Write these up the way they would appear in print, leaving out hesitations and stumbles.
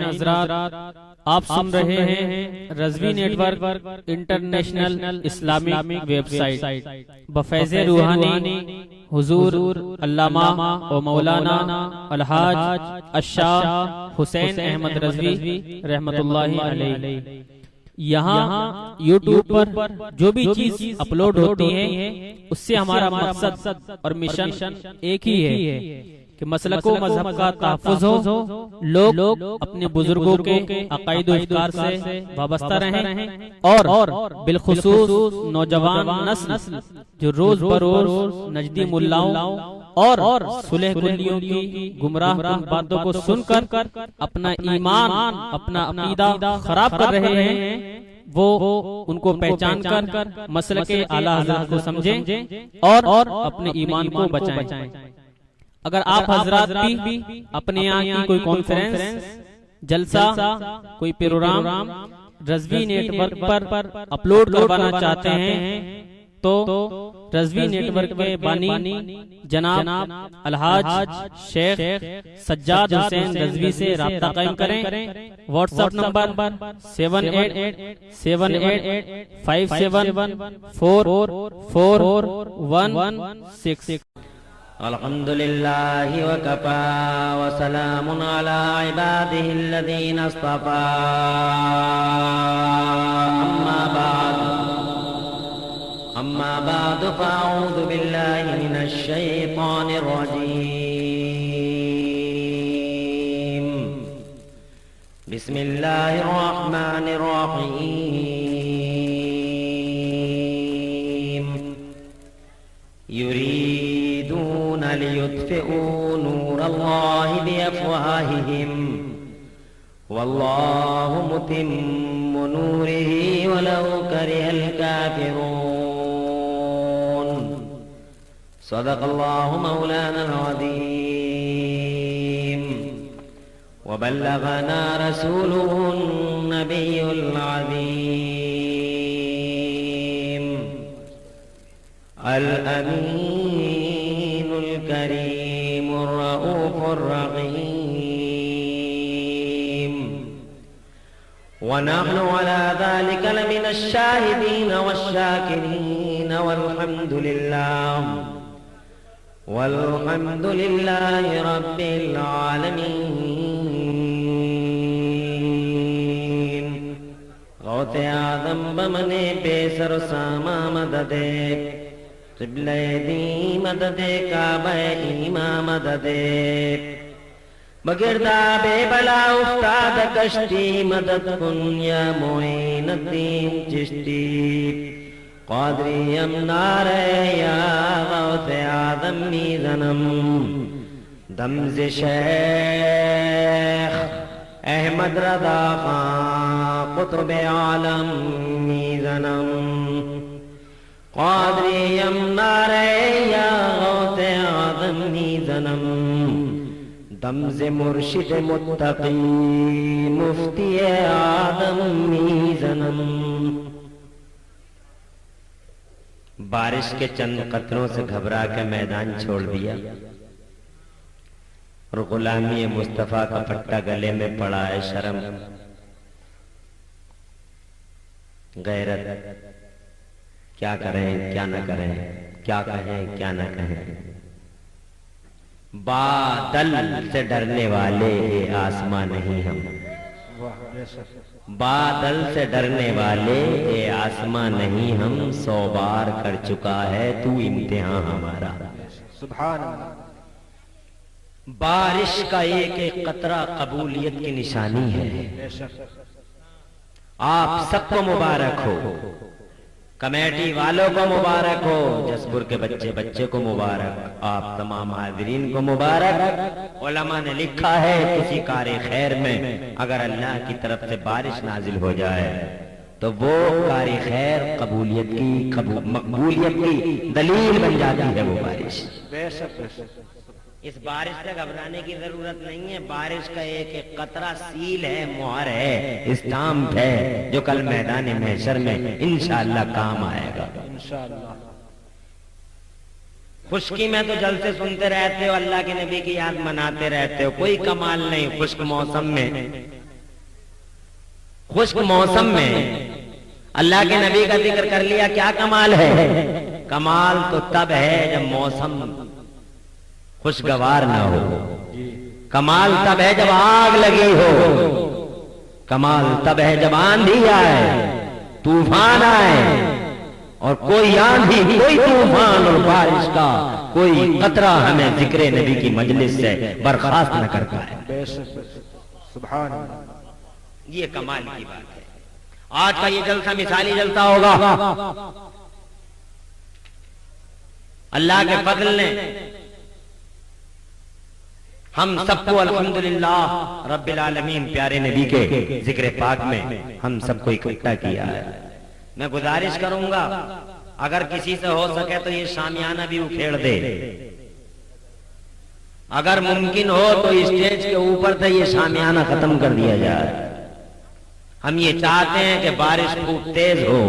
سامعین حضرات، آپ سن رہے ہیں Razvi network international Islamic website بفیض روحانی حضور علامہ و مولانا الحاج الشاہ حسین احمد رضوی رحمت اللہ علیہ۔ یہاں یوٹیوب پر جو بھی چیز اپلوڈ ہوتی ہے اس سے ہمارا مقصد اور مشن ایک ہی ہے کہ مسلک و مذہب کا تحفظ ہو، لوگ اپنے بزرگوں کے عقائد و افکار سے وابستہ رہیں، اور بالخصوص نوجوان نسل جو روز بروز نجدی ملاؤں اور صلح کلیوں کی گمراہ کن باتوں کو سن کر اپنا ایمان، اپنا عقیدہ خراب کر رہے ہیں، وہ ان کو پہچان کر مسلک اعلیٰ حضرت کو سمجھیں اور اپنے ایمان کو بچائیں۔ اگر آپ حضرات بھی اپنے یہاں کی کوئی کانفرنس، جلسہ، کوئی پروگرام رضوی نیٹ ورک پر اپلوڈ کروانا چاہتے ہیں تو رضوی نیٹ ورک کے بانی جناب الحاج شیخ سجاد حسین رضوی سے رابطہ قائم کریں۔ What's app number 7887574416۔ الحمد لله وكفى وسلام على عباده الذين اصطفى، أما بعد فأعوذ بالله من الشيطان الرجيم. بسم الله الرحمن الرحيم. يريدون ليطفئوا نور الله بأفواههم والله متم نوره ولو كره الكافرون. صدق الله مولانا العظيم وبلغنا رسوله النبي العظيم الأمين الكريم الرؤوف الرحيم. ونحن على ذلك لمن الشاهدين والشاكرين والحمد لله رب العالمين. غوث آدم بمنے بے سر ساما مدد، قبلہ دی مدد، کعبہ ایماں مدد، بگرداب بلا افتاد کشتی مدد کن یا معین الدین چشتی. قادری امنار یا غوث آدم میزنم، دمز شیخ احمد رضا خان قطب عالم میزنم. قادری امنار یا غوث آدم میزنم، دمز مرشد متقی مفتی آدم میزنم. بارش کے چند قطروں سے گھبرا کے میدان چھوڑ دیا اور غلامی مصطفیٰ کا پٹا گلے میں پڑا ہے. شرم، غیرت، کیا کریں کیا نہ کریں، کیا کہیں کیا نہ کہیں. بادل سے ڈرنے والے آسمان نہیں ہم، بادل سے ڈرنے والے آسمان نہیں ہم. 100 بار کر چکا ہے تو امتحان ہمارا. سبحان اللہ. بارش کا ایک ایک قطرہ قبولیت کی نشانی ہے. آپ سب کو مبارک ہو، کمیٹی والوں کو مبارک ہو، جسپور کے بچے کو مبارک، آپ تمام حاضرین کو مبارک. علماء نے لکھا ہے کسی کار خیر میں اگر اللہ کی طرف سے بارش نازل ہو جائے تو وہ کار خیر قبولیت کی مقبولیت کی دلیل بن جاتی ہے وہ بارش. اس بارش سے گھبرانے کی ضرورت نہیں ہے. بارش کا ایک ایک قطرہ سیل ہے، مہر ہے، اسٹامپ ہے، جو کل میدان محشر میں انشاءاللہ کام آئے گا. خشکی میں تو جلسے سنتے رہتے ہو، اللہ کے نبی کی یاد مناتے رہتے ہو، کوئی کمال نہیں. خشک موسم میں خشک موسم میں اللہ کے نبی کا ذکر کر لیا، کیا کمال ہے؟ کمال تو تب ہے جب موسم خوشگوار نہ ہو، کمال تب ہے جب آگ لگی ہو، کمال تب ہے جب آندھی آئے، طوفان آئے، اور کوئی آندھی، کوئی طوفان اور بارش کا کوئی قطرہ ہمیں ذکر نبی کی مجلس سے برخاست نہ کر پائے۔ سبحان اللہ، یہ کمال کی بات ہے۔ آج کا یہ جلسہ مثالی جلسہ ہوگا، اللہ کے فضل نے ہم سب کو الحمدللہ رب العالمین پیارے نبی کے ذکر پاک میں ہم سب کو اکٹھا کیا ہے۔ میں گزارش کروں گا اگر کسی سے ہو سکے تو یہ شامیانہ بھی اکھیڑ دے، اگر ممکن ہو تو اسٹیج کے اوپر سے یہ شامیانہ ختم کر دیا جائے۔ ہم یہ چاہتے ہیں کہ بارش خوب تیز ہو،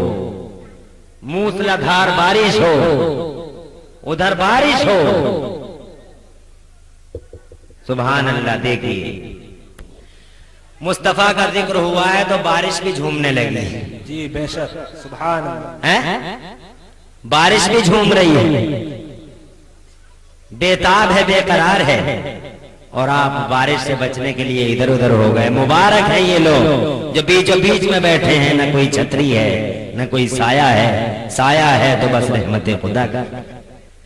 موسلا دھار بارش ہو، ادھر بارش ہو۔ سبحان اللہ، دیکھیے مصطفیٰ کا ذکر ہوا ہے تو بارش بھی جھومنے لگی، جی بے شک، سبحان اللہ، بارش بھی جھوم رہی ہے، بےتاب ہے، بے قرار ہے، اور آپ بارش سے بچنے کے لیے ادھر ادھر ہو گئے۔ مبارک ہے یہ لوگ جو بیچوں بیچ میں بیٹھے ہیں، نہ کوئی چھتری ہے نہ کوئی سایہ ہے، سایہ ہے تو بس رحمت خدا کا۔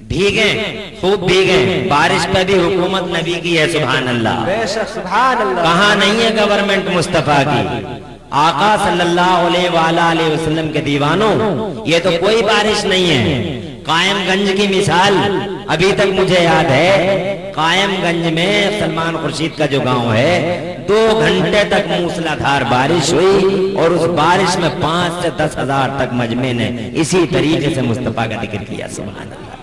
بھیگیں، خوب بھیگیں، بارش پہ بھی حکومت نبی کی ہے، سبحان اللہ، بے شک، سبحان اللہ۔ کہاں نہیں ہے گورنمنٹ مصطفیٰ کی؟ آقا صلی اللہ علیہ وآلہ وسلم کے دیوانوں، یہ تو کوئی بارش نہیں ہے۔ قائم گنج کی مثال ابھی تک مجھے یاد ہے، قائم گنج میں سلمان خورشید کا جو گاؤں ہے، 2 گھنٹے تک موسلا دھار بارش ہوئی، اور اس بارش میں 5 سے 10 ہزار تک مجمع نے اسی طریقے سے مصطفیٰ کا ذکر کیا، سبحان اللہ،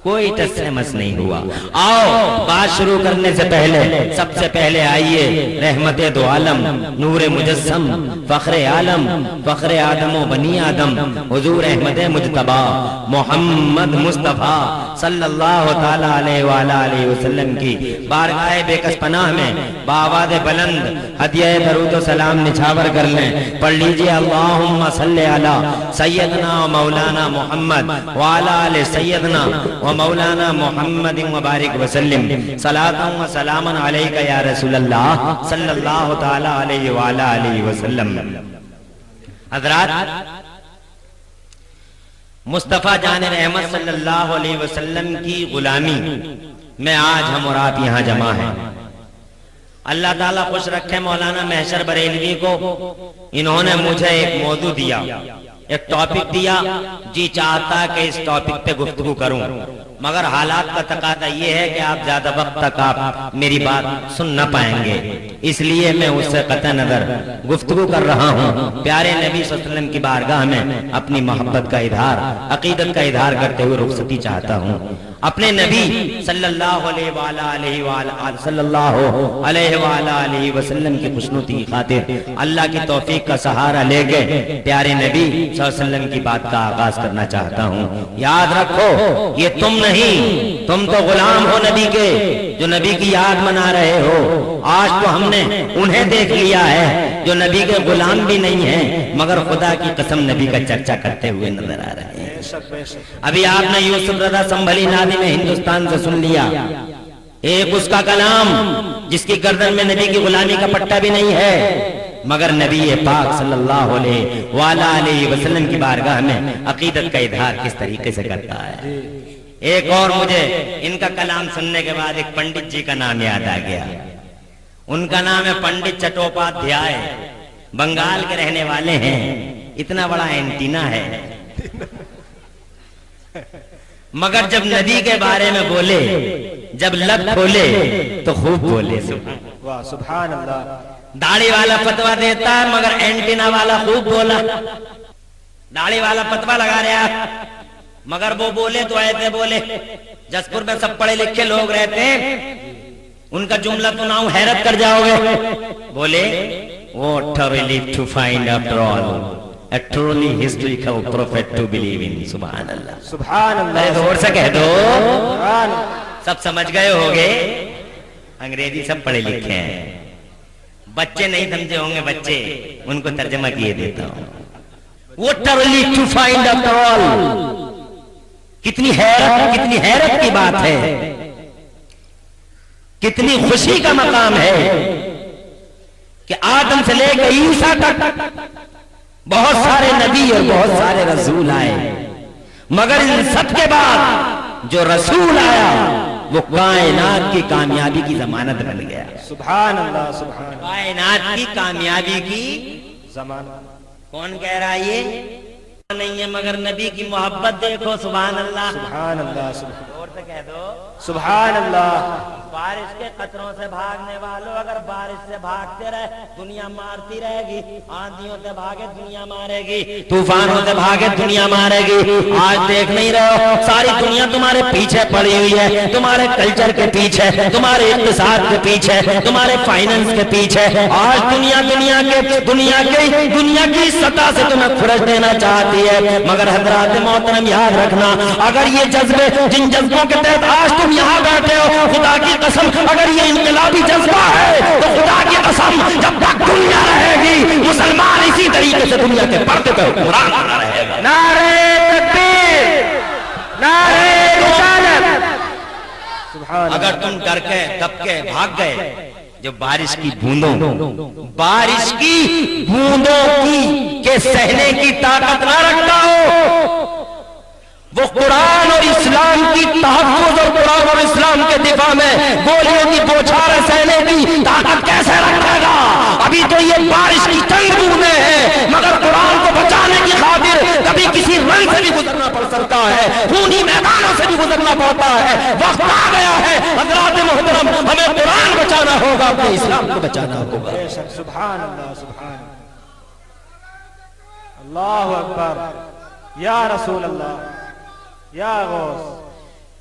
کوئی ٹس مس نہیں ہوا۔ آؤ بات شروع کرنے سے پہلے سب سے پہلے آئیے رحمت دو عالم، نور مجسم، فخر عالم، فخر آدم و بنی آدم، حضور احمد مجتبی محمد مصطفیٰ صلی اللہ تعالی علیہ وآلہ وسلم کی بارگاہ بے کس پناہ میں بآواز بلند ہدیہ درود و سلام نچھاور کر لیں۔ پڑھ لیجئے اللہم صلی علی سیدنا و مولانا محمد وعلی آل سیدنا و مولانا محمد مبارک وسلم، صلاۃ و سلام علیک یا رسول اللہ صلی اللہ تعالی علیہ وآلہ وسلم۔ حضرات، مصطفیٰ جان رحمت صلی اللہ علیہ وسلم کی غلامی میں آج ہم اور آپ یہاں جمع ہیں۔ اللہ تعالیٰ خوش رکھے مولانا محشر بریلوی کو، انہوں نے مجھے ایک موضوع دیا، ایک ٹاپک دیا، جی چاہتا کہ اس ٹاپک پہ گفتگو کروں، مگر حالات کا تقاضا یہ ہے کہ آپ زیادہ وقت تک آپ میری بات سن نہ پائیں گے، اس لیے میں اس سے قطع نظر گفتگو کر رہا ہوں۔ پیارے نبی صلی اللہ علیہ وسلم کی بارگاہ میں اپنی محبت کا اظہار، عقیدت کا اظہار کرتے ہوئے رخصتی چاہتا ہوں۔ اپنے نبی صلی اللہ علیہ وآلہ وسلم کی خوشنودی کی خاطر اللہ کی توفیق کا سہارا لے کے پیارے نبی صلی اللہ علیہ وسلم کی بات کا آغاز کرنا چاہتا ہوں۔ یاد رکھو، یہ تم نہیں، تم تو غلام ہو نبی کے، جو نبی کی یاد منا رہے ہو۔ آج تو ہم نے انہیں دیکھ لیا ہے جو نبی کے غلام بھی نہیں ہیں، مگر خدا کی قسم نبی کا چرچا کرتے ہوئے نظر آ رہے ہیں۔ ابھی آپ نے یوسف رضا سنبھلی نادم ہندوستان سے سن لیا، ایک اس کا کلام جس کی گردن میں نبی کی غلامی کا پٹا بھی نہیں ہے، مگر نبی پاک صلی اللہ علیہ وسلم کی بارگاہ میں عقیدت کا اظہار کس طریقے سے کرتا ہے۔ ایک اور مجھے ان کا کلام سننے کے بعد ایک پنڈت جی کا نام یاد آ گیا، ان کا نام ہے پنڈت چٹوپادھیائے، بنگال کے رہنے والے ہیں، اتنا بڑا اینٹینا ہے، مگر جب نبی کے بارے میں بولے، جب لب کھولے تو خوب بولے، سبحان اللہ۔ داڑھی والا فتویٰ دیتا ہے مگر اینٹینا والا خوب بولا، داڑھی والا فتویٰ لگا رہا مگر وہ بولے تو ایسے بولے۔ جسپور میں سب پڑھے لکھے لوگ رہتے ہیں، ان کا جملہ تو نام حیرت کر جاؤ گے، بولے what a relief to find after all a truly historical prophet to believe in۔ سبحان اللہ، سبحان اللہ، زور سے کہہ دو، سبحان اللہ۔ سب سمجھ گئے ہوگے، انگریزی سب پڑھے لکھے ہیں۔ بچے نہیں سمجھے ہوں گے بچے، ان کو ترجمہ کیے دیتا ہوں. What a relief to find after all. کتنی حیرت کی بات ہے، کتنی خوشی کا مقام ہے کہ آدم سے لے کے عیسیٰ تک بہت سارے نبی اور بہت سارے رسول آئے، مگر ان سب کے بعد جو رسول آیا وہ کائنات کی کامیابی کی ضمانت بن گیا. سبحان اللہ سبحان اللہ. کائنات کی کامیابی کی ضمانت. کون کہہ رہا ہے یہ؟ نہیں ہے مگر نبی کی محبت دیکھو. سبحان اللہ سبحان اللہ سبحان اور سے کہہ دو سبحان اللہ. بارش کے قطروں سے بھاگنے والوں، اگر بارش سے بھاگتے رہے دنیا مارتی رہے گی. آندھیوں سے بھاگے دنیا مارے گی، طوفانوں سے بھاگے دنیا مارے گی. آج دیکھ نہیں رہے ہو ساری دنیا تمہارے پیچھے پڑی ہوئی ہے، تمہارے کلچر کے پیچھے، تمہارے اقتصاد کے پیچھے، تمہارے فائننس کے پیچھے. آج دنیا کی سطح سے تمہیں کھرچ دینا چاہتی ہے. مگر حضرات محترم یاد رکھنا، اگر یہ جذبے، جن جذبوں کے تحت آج تم یہاں بیٹھے ہو، خدا کی قسم اگر یہ انقلابی جذبہ ہے تو خدا کی قسم جب تک دنیا رہے گی مسلمان اسی طریقے سے دنیا کے پردے پہ حکمران بنا رہے گا. نعرہ تکبیر، نعرہ رسالت. سبحان اللہ. اگر تم ڈر کے دب کے بھاگ گئے، جو بارش کی بوندوں کی کے سہنے کی طاقت نہ رکھتا ہو، وہ قرآن اور اسلام کی تحفظ اور قرآن اور اسلام کے دفاع میں گولیوں کی بوچھار سہنے کی طاقت کیسے رکھے گا؟ ابھی تو یہ بارش کی چند بوندیں ہیں، مگر قرآن کو بچانے کی خاطر کبھی کسی رنگ سے بھی گزرنا پڑ سکتا ہے، خونی میدانوں سے بھی گزرنا پڑتا ہے. وقت آ گیا ہے حضرات محترم، ہمیں قرآن بچانا ہوگا، اپنے اسلام کو بچانا ہوگا. بے شک. سبحان اللہ سبحان اللہ اکبر. یا رسول اللہ، یا غوث.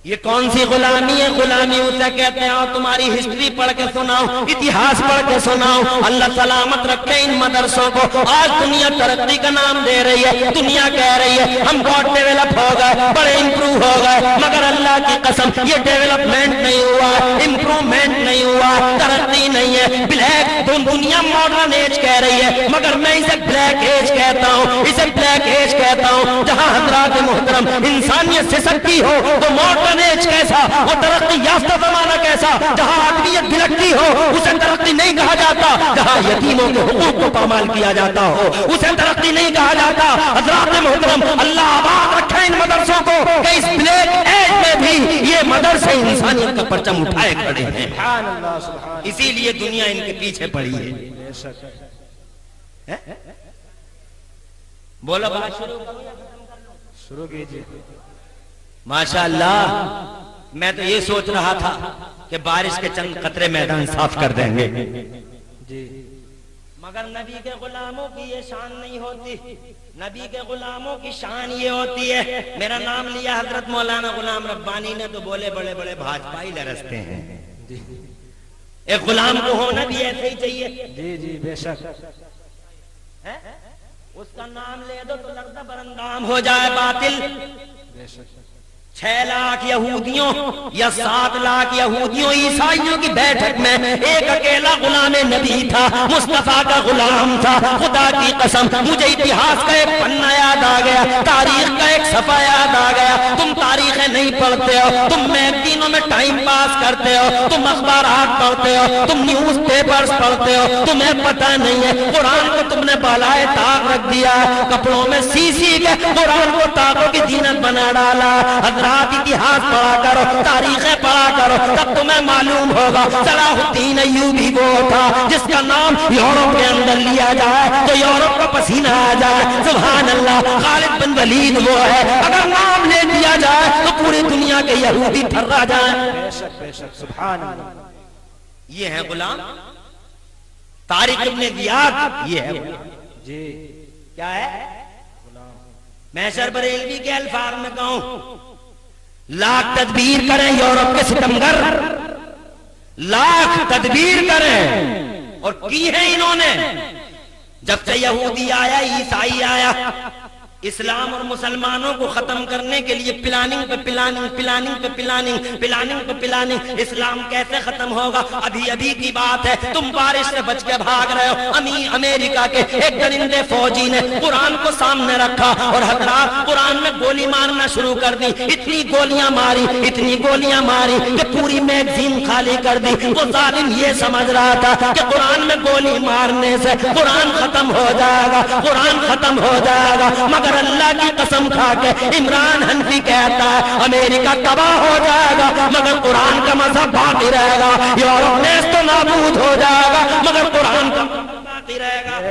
یہ کون سی غلامی ہے؟ غلامی اسے کہتے ہیں. اور تمہاری ہسٹری پڑھ کے سناؤ، اتہاس پڑھ کے سناؤ. اللہ سلامت رکھے ان مدرسوں کو. آج دنیا ترقی کا نام دے رہی ہے، دنیا کہہ رہی ہے ہم بہت ڈیولپ ہو گئے، بڑے امپروو ہو گئے، مگر اللہ کی قسم یہ ڈیولپمنٹ نہیں ہوا، امپروومنٹ نہیں ہوا، ترقی نہیں ہے. بلیک دنیا ماڈرن ایج کہہ رہی ہے، مگر میں اسے بلیک ایج کہتا ہوں، اسے بلیک ایج کہتا ہوں. جہاں حضرات محترم انسانیت سے سکتی ہو تو ماڈرن ایج کیسا، وہ ترقی یافتہ زمانہ کیسا. جہاں آدمیت بھلکتی ہو اسے ترقی نہیں کہا جاتا، جہاں یتیموں کے حقوق کو پامال کیا جاتا ہو اسے ترقی نہیں کہا جاتا. حضرات محترم اللہ آباد رکھے ان مدرسوں کو کہ اس بلیک ایج میں بھی یہ مدرسے انسانیت کا پرچم اٹھائے کھڑے ہیں. سبحان اللہ سبحان. اسی لیے دنیا ان کے پیچھے پڑی ہے. بے شک. بولا شروع کیجیے. ماشاءاللہ میں تو یہ سوچ رہا تھا کہ بارش کے چند قطرے میدان صاف کر دیں گے، جی. مگر نبی کے غلاموں کی یہ شان نہیں ہوتی. نبی کے غلاموں کی شان یہ ہوتی ہے. میرا نام لیا حضرت مولانا غلام ربانی نے تو بولے بڑے بڑے بھاجپائی لرزتے ہیں. ایک غلام کو ہونا بھی ایسے ہی چاہیے. جی جی بے شک. اس کا نام لے دو تو لگتا برندام ہو جائے باطل. بے شک. 6 لاکھ یہودیوں یا 7 لاکھ یہودیوں عیسائیوں کی بیٹھک میں ایک اکیلا غلام نبی تھا، مصطفیٰ کا غلام تھا. خدا کی قسم مجھے اتہاس کا ایک پنہ یاد آ گیا، تاریخ کا ایک صفحہ یاد آ گیا. تم تاریخیں نہیں پڑھتے ہو، تم میگزینوں میں ٹائم پاس کرتے ہو، تم اخبارات پڑھتے ہو، تم نیوز پیپرز پڑھتے ہو، تمہیں پتہ نہیں ہے قرآن کو تم نے بالائے طاق رکھ دیا، کپڑوں میں سی کے قرآن کو طاقوں کی زینت بنا ڈالا. رات اتہاس پڑھا کرو، تاریخیں پڑھا کرو، تب تمہیں معلوم ہوگا صلاح الدین ایوبی وہ تھا جس کا نام یورپ کے اندر لیا جائے تو یورپ کا پسینہ آ جائے. سبحان اللہ. خالد بن ولید وہ ہے، اگر نام لے دیا جائے تو پوری دنیا کے یہودی تھرا جائیں. بے شک بے شک. سبحان اللہ. یہ ہے غلام. طارق ابن زیاد یہ ہے غلام. جی. کیا ہے؟ محشر بریلوی کے الفاظ میں کہوں، لاکھ تدبیر کریں یورپ کے ستمگر، لاکھ تدبیر کریں، اور کی ہے انہوں نے. جب سے یہودی آیا، عیسائی آیا، اسلام اور مسلمانوں کو ختم کرنے کے لیے پلاننگ پہ پلاننگ، پلاننگ پہ پلاننگ، پلاننگ پہ پلاننگ۔ اسلام کیسے ختم ہوگا؟ ابھی ابھی کی بات ہے، تم بارش سے بچ کے بھاگ رہے ہو، امریکہ کے ایک درندے فوجی نے قرآن کو سامنے رکھا اور حضرات قرآن میں گولی مارنا شروع کر دی۔ اتنی گولیاں ماری، اتنی گولیاں ماری کہ پوری میگزین خالی کر دی۔ وہ ظالم یہ سمجھ رہا تھا کہ قرآن میں گولی مارنے سے قرآن ختم ہو جائے گا، قرآن ختم ہو جائے گا، مگر اللہ کی قسم کھا کے عمران حنفی کہتا ہے امریکہ تباہ ہو جائے گا مگر قرآن کا مذہب باقی رہے گا، یورپ نیز تو نابود ہو جائے گا مگر قرآن کا مذہب باقی رہے گا۔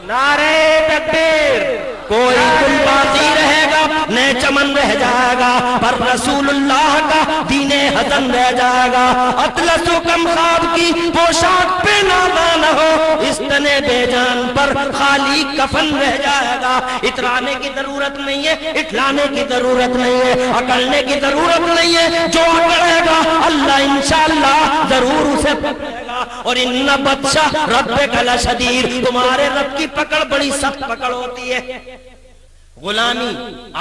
نعرہ تکبیر، کوئی گل باقی رہے گا، نئے چمن رہ جائے گا، پر رسول اللہ کا دین حسن رہ جائے گا۔ اطلس و کم خواب کی پوشاک پہ نازا نہ ہو، اس تنے بے جان پر خالی کفن رہ جائے گا۔ اترانے کی ضرورت نہیں ہے، اٹھلانے کی ضرورت نہیں ہے، اکڑنے کی ضرورت نہیں ہے، جو اکڑے گا اللہ انشاءاللہ ضرور اسے پکڑے گا۔ اور ان بطشہ ربک لشدید، تمہارے رب کی پکڑ بڑی سخت پکڑ ہوتی ہے۔ غلامی،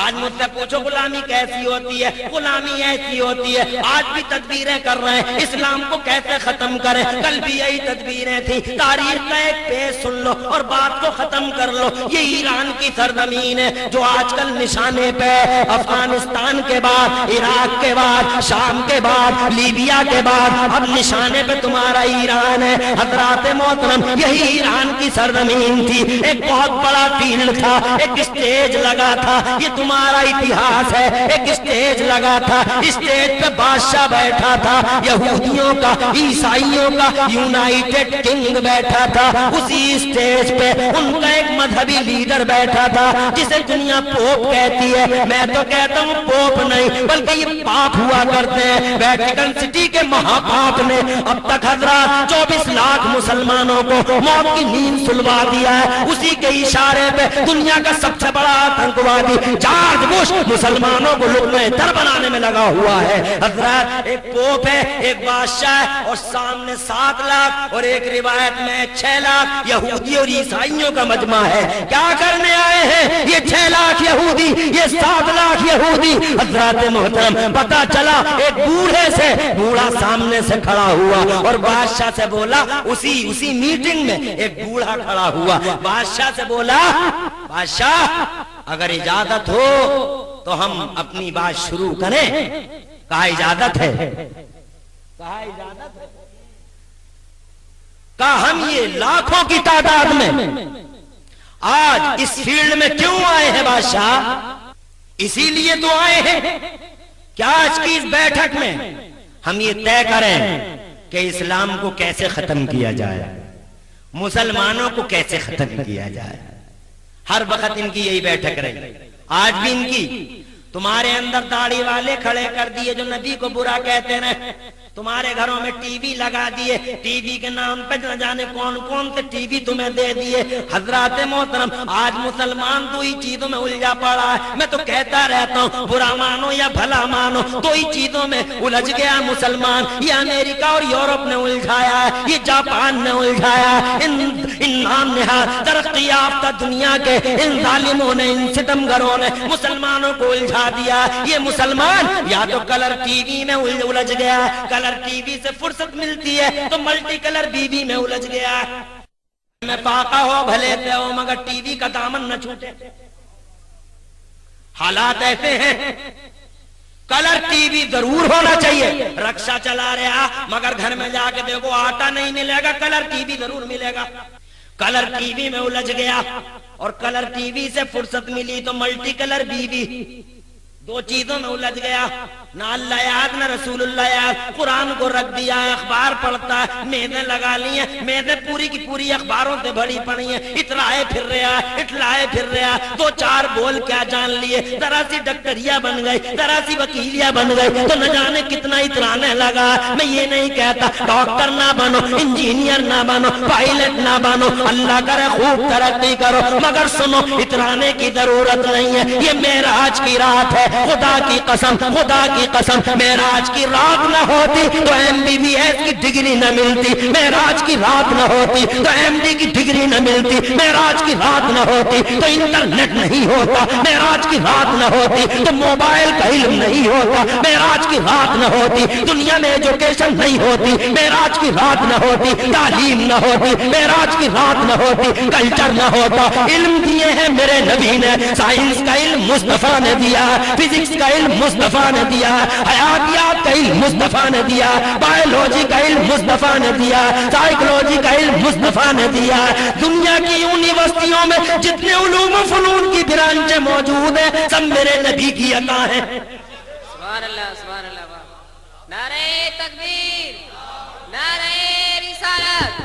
آج مجھ سے پوچھو غلامی کیسی ہوتی ہے؟ غلامی ایسی ہوتی ہے، آج بھی تدبیریں کر رہے ہیں اسلام کو کیسے ختم کریں، کل بھی یہی تدبیریں تھیں۔ تاریخ کا ایک پیج سن لو اور بات کو ختم کر لو۔ یہ ایران کی سرزمین ہے جو آج کل نشانے پہ، افغانستان کے بعد، عراق کے بعد، شام کے بعد، لیبیا کے بعد اب نشانے پہ تمہارا ایران ہے۔ حضرات محترم، یہی ایران کی سرزمین تھی، ایک بہت بڑا فیلڈ تھا، ایک اسٹیج لگا تھا، یہ تمہارا اتہاس ہے۔ ایک اسٹیج لگا تھا، اسٹیج پہ بادشاہ بیٹھا تھا، یہودیوں کا، عیسائیوں کا یونائیٹڈ کنگ بیٹھا تھا۔ اسی اسٹیج پہ ان کا ایک مذہبی لیڈر بیٹھا تھا جسے دنیا پوپ کہتی ہے۔ میں تو کہتا ہوں پوپ نہیں بلکہ یہ پاپ ہوا کرتے ہیں، ویٹیکن سٹی کے مہا پاپ نے اب تک حضرات 24 لاکھ مسلمانوں کو موت کی نیند سلوا دیا ہے۔ اسی کے اشارے پہ دنیا کا سب سے بڑا آتنکوادی جارج بش مسلمانوں کو لقمہ در بنانے میں لگا ہوا ہے۔ حضرات ایک پوپ ہے، ایک بادشاہ ہے، اور سامنے 7 لاکھ اور ایک روایت میں 6 لاکھ یہودی اور عیسائیوں کا مجمع ہے۔ کیا کرنے آئے ہیں یہ 6 لاکھ یہودی، یہ 7 لاکھ یہودی؟ حضرات محترم، پتہ چلا ایک بوڑھے سے بوڑھا سامنے سے کھڑا ہوا اور بادشاہ سے بولا، اسی میٹنگ میں ایک بوڑھا کھڑا ہوا، بادشاہ سے بولا بادشاہ اگر اجازت ہو تو ہم اپنی بات شروع کریں؟ کہا اجازت ہے، کہا اجازت ہے، کہا ہم یہ لاکھوں کی تعداد میں آج اس فیلڈ میں کیوں آئے ہیں بادشاہ؟ اسی لیے تو آئے ہیں کیا آج کی اس بیٹھک میں ہم یہ طے کریں کہ اسلام کو کیسے ختم کیا جائے، مسلمانوں کو کیسے ختم کیا جائے۔ ہر وقت ان کی یہی بیٹھک رہی، آج بھی ان کی۔ تمہارے اندر داڑھی والے کھڑے کر دیے جو نبی کو برا کہتے رہے، تمہارے گھروں میں ٹی وی لگا دیے، ٹی وی کے نام پہ نہ جانے کون کون سے ٹی وی تمہیں دے دیے۔ حضرات محترم، آج مسلمان دو ہی چیزوں میں الجھا پڑا ہے۔ میں تو کہتا رہتا ہوں برا مانو یا بھلا مانو، دو ہی چیزوں میں الجھ گیا مسلمان۔ یہ امریکہ اور یورپ نے الجھایا ہے، یہ جاپان نے الجھایا ہے، ان نام نہاد ترقی یافتہ دنیا کے ان ظالموں نے، ان ستمگروں نے مسلمانوں کو الجھا دیا۔ یہ مسلمان یا تو کلر ٹی وی میں الجھ گیا، کلر ٹی وی سے فرصت ملتی ہے تو ملٹی کلر بی بی میں الجھ گیا۔ میں پاکا ہو بھلے پہ ہو مگر ٹی وی کا دامن نہ چھوٹے۔ حالات ایسے ہیں، کلر ٹی وی ضرور ہونا چاہیے۔ رکشا چلا رہا مگر گھر میں جا کے دیکھو آٹا نہیں ملے گا، کلر ٹی وی ضرور ملے گا۔ کلر ٹی وی میں الجھ گیا اور کلر ٹی وی سے فرصت ملی تو ملٹی کلر بی بی، دو چیزوں میں الجھ گیا۔ نہ اللہ یاد نہ رسول اللہ یاد، قرآن کو رکھ دیا ہے، اخبار پڑھتا ہے، میزیں لگا لی ہیں، میزیں پوری کی پوری اخباروں سے بھری پڑی ہیں، اترائے پھر رہا ہے، اٹلائے پھر رہا ہے، دو چار بول کیا جان لیے، ذرا سی ڈاکٹریا بن گئی، ذرا سی وکیلیا بن گئی تو نہ جانے کتنا اترانے لگا۔ میں یہ نہیں کہتا ڈاکٹر نہ بنو، انجینئر نہ بنو، پائلٹ نہ بنو، اللہ کرے خوب ترقی کرو، مگر سنو اترانے کی ضرورت نہیں ہے۔ یہ معراج کی رات ہے، خدا کی قسم معراج کی رات نہ ہوتی تو MBBS کی ڈگری نہ ملتی، معراج کی رات نہ ہوتی تو MD کی ڈگری نہ ملتی، معراج کی رات نہ ہوتی تو انٹرنیٹ نہیں ہوتا، معراج کی رات نہ ہوتی تو موبائل کا علم نہیں ہوتا، معراج کی رات نہ ہوتی دنیا میں ایجوکیشن نہیں ہوتی، معراج کی رات نہ ہوتی تعلیم نہ ہوتی، معراج کی رات نہ ہوتی کلچر نہ ہوتا۔ علم دیے ہیں میرے نبی نے، سائنس کا علم مصطفیٰ نے دیا، فزکس کا علم مصطفیٰ نے دیا، حیاتیات کا علم مصطفیٰ نے دیا، بایولوجی کا علم مصطفیٰ نے دیا، سائیکلوجی کا علم مصطفیٰ نے دیا۔ دنیا کی یونیورسٹیوں میں جتنے علوم و فنون کی برانچیں موجود ہیں سب میرے نبی کی عطا ہے۔ سبحان اللہ سبحان اللہ، نعرہ تکبیر، نعرہ رسالت،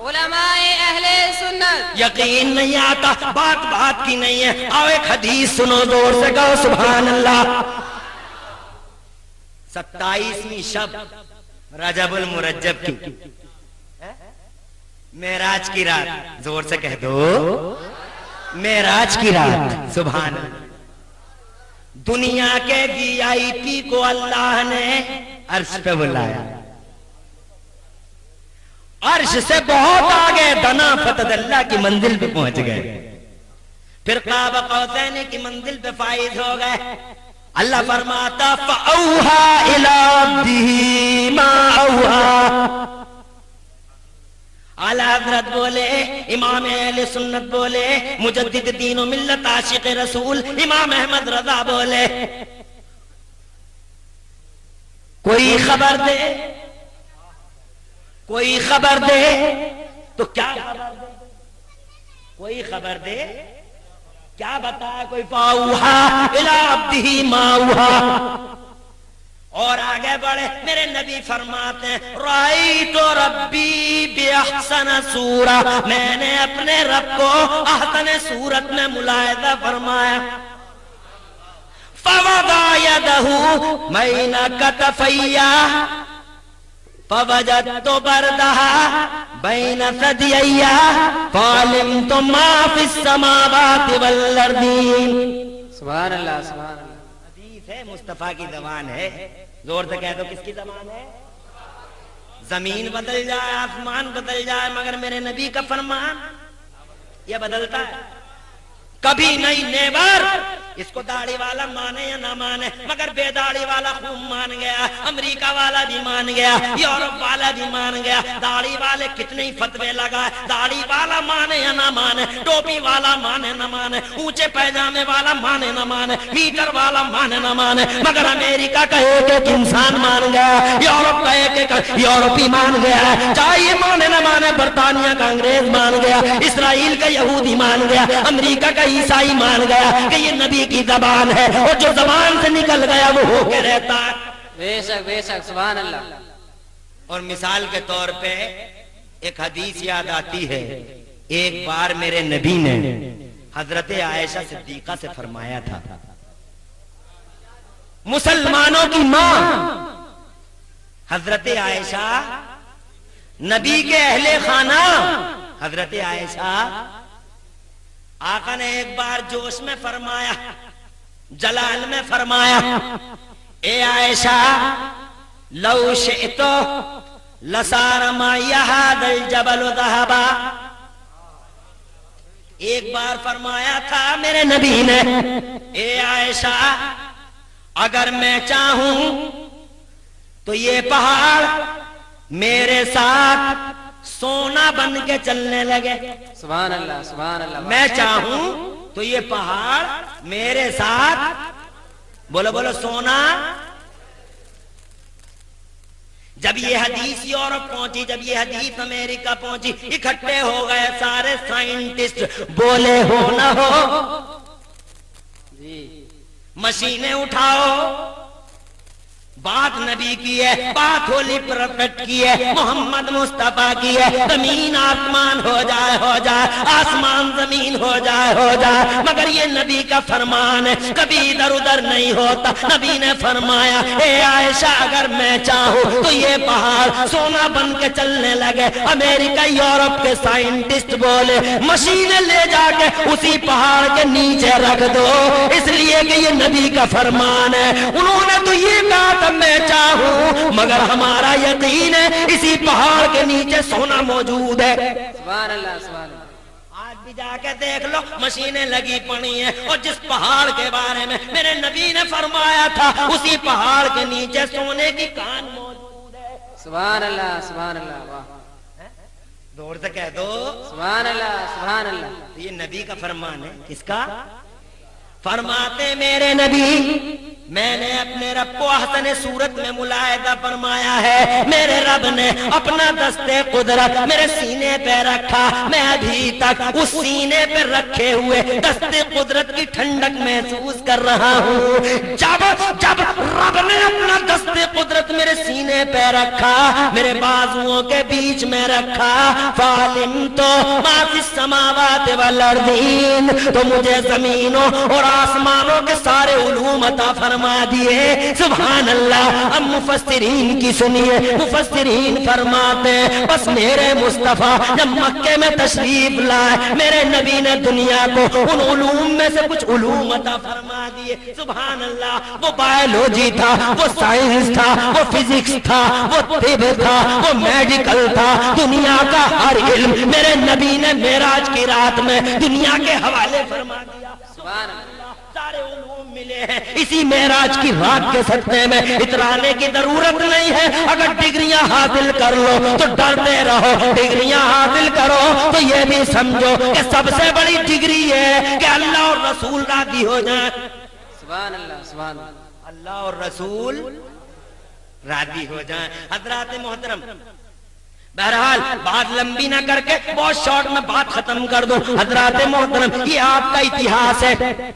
علماء اہل سنت۔ یقین نہیں آتا، بات کی نہیں ہے، آؤ ایک حدیث سنو، زور سے کہو سبحان اللہ۔ 27ویں شب رجب المرجب کی معراج کی رات، زور سے کہہ دو معراج کی رات، سبحان اللہ۔ دنیا کے VIP کو اللہ نے عرش پہ بلایا، عرش سے بہت آگے دنا فتد اللہ کی منزل پہ پہنچ گئے، پھر قاب قوسین کی منزل پہ فائز ہو گئے۔ اللہ فرماتا فَأَوْحَا إِلَىٰ عَبْدِهِ مَا أَوْحَا۔ اعلیٰ حضرت بولے، امام اہل سنت بولے، مجدد دین و ملت عاشق رسول امام احمد رضا بولے، کوئی خبر دے، کوئی خبر دے تو کیا خبر دے، کوئی خبر دے کیا بتایا کوئی؟ فاوحا الی عبدہ ما اوحا۔ اور آگے بڑھے میرے نبی فرماتے ہیں رأیت ربی بأحسن صورہ، میں نے اپنے رب کو احسن صورت میں ملاحظہ فرمایا۔ فوضع یدہ بین کتفی فوجدت بردہا بین ثدیی فعلمت ما فی السماوات والارضین۔ سبحان اللہ سبحان اللہ، حدیث ہے، مصطفیٰ کی زبان ہے، زور سے کہہ دو کس کی زبان ہے؟ زمین بدل جائے، آسمان بدل جائے، مگر میرے نبی کا فرمان یہ بدلتا ہے کبھی نہیں، نیور۔ اس کو داڑھی والا مانے یا نہ مانے، مگر بے داڑھی والا خوب مان گیا، امریکہ والا بھی مان گیا، یورپ والا بھی مان گیا، داڑھی والے کتنے ہی فتوے لگائے، داڑھی والا مانے یا نہ مانے، ٹوپی والا مانے نہ مانے، اونچے پیجامے والا مانے نہ مانے، میٹر والا مانے نہ مانے، مگر امریکہ کا ایک ایک انسان مان گیا، یورپ کا ایک ایک یورپی مان گیا، چاہے یہ مانے نہ مانے، برطانیہ کا انگریز مان گیا، اسرائیل کا یہودی مان گیا، امریکہ کا عیسائی مان گیا کہ یہ نبی کی زبان ہے، اور جو زبان سے نکل گیا وہ ہو کے رہتا ہے۔ بے شک سبحان اللہ۔ اور مثال کے طور پہ ایک حدیث یاد آتی ہے، ایک بار میرے نبی نے حضرت عائشہ صدیقہ سے فرمایا تھا، مسلمانوں کی ماں حضرت عائشہ، نبی کے اہل خانہ حضرت عائشہ، آقا نے ایک بار جوش میں فرمایا، جلال میں فرمایا، اے عائشہ لو شئتو لصار معی ھذا الجبل ذھبا۔ ایک بار فرمایا تھا میرے نبی نے، اے عائشہ اگر میں چاہوں تو یہ پہاڑ میرے ساتھ سونا بن کے چلنے لگے۔ سبحان اللہ سبحان اللہ۔ میں چاہوں تو یہ پہاڑ میرے ساتھ، بولو بولو، سونا۔ جب یہ حدیث یورپ پہنچی، جب یہ حدیث امریکہ پہنچی، اکٹھے ہو گئے سارے سائنٹسٹ، بولے ہو نہ ہو مشینیں اٹھاؤ، بات نبی کی ہے، بات ہولی پروفیٹ کی ہے، محمد مصطفیٰ کی ہے، زمین آسمان ہو جائے جائے، آسمان زمین ہو جائے، مگر یہ نبی کا فرمان ہے، کبھی ادھر ادھر نہیں ہوتا۔ نبی نے فرمایا اے عائشہ اگر میں چاہوں تو یہ پہاڑ سونا بن کے چلنے لگے۔ امریکہ یورپ کے سائنٹسٹ بولے مشینیں لے جا کے اسی پہاڑ کے نیچے رکھ دو، اس لیے کہ یہ نبی کا فرمان ہے۔ انہوں نے تو یہ کہا تھا میں چاہوں، مگر ہمارا یقین ہے اسی پہاڑ کے نیچے سونا موجود ہے۔ سبحان اللہ سبحان اللہ۔ آج بھی جا کے دیکھ لو مشینیں لگی پڑی ہیں، اور جس پہاڑ کے بارے میں میرے نبی نے فرمایا تھا اسی پہاڑ کے نیچے سونے کی کان موجود ہے۔ سبحان اللہ سبحان اللہ، واہ دور سے کہہ دو سبحان اللہ سبحان اللہ۔ یہ نبی کا فرمان ہے، کس کا؟ فرماتے میرے نبی میں نے اپنے رب کو احسن صورت میں ملاحظہ فرمایا ہے، میرے رب نے اپنا دستے قدرت میرے سینے پہ رکھا، میں ابھی تک اس سینے پہ رکھے ہوئے دستے قدرت کی ٹھنڈک محسوس کر رہا ہوں۔ جب رب نے اپنا دستے قدرت میرے سینے پہ رکھا، میرے بازوؤں کے بیچ میں رکھا، فَعَلِمْتُ مَا فِي السَّمَاوَاتِ وَالْأَرْضِينَ، تو مجھے زمینوں اور آسمانوں کے سارے علوم عطا فرما دیے۔ سبحان اللہ۔ اب مفسرین کی سنیے، مفسرین فرماتے ہیں بس میرے مصطفیٰ جب مکے میں تشریف لائے، میرے نبی نے دنیا کو ان علوم میں سے کچھ علوم عطا فرما دیے۔ سبحان اللہ۔ وہ بایولوجی تھا، وہ سائنس تھا، وہ فزکس تھا، وہ طب تھا، وہ میڈیکل تھا، دنیا کا ہر علم میرے نبی نے معراج کی رات میں دنیا کے حوالے فرما دیا۔ سبحان اللہ۔ سارے علوم ملے ہیں اسی معراج کی رات کے صدقے میں، اترانے کی ضرورت نہیں ہے۔ اگر ڈگریاں حاصل کر لو تو ڈرتے رہو، ڈگریاں حاصل کرو تو یہ بھی سمجھو کہ سب سے بڑی ڈگری ہے کہ اللہ اور رسول راضی ہو جائیں۔ سبحان اللہ سبحان اللہ۔ اللہ اور رسول راضی ہو جائیں۔ حضرات محترم، بہرحال بات لمبی نہ کر کے بہت شارٹ میں بات ختم کر دوں۔ حضرات محترم، یہ آپ کا اتہاس ہے۔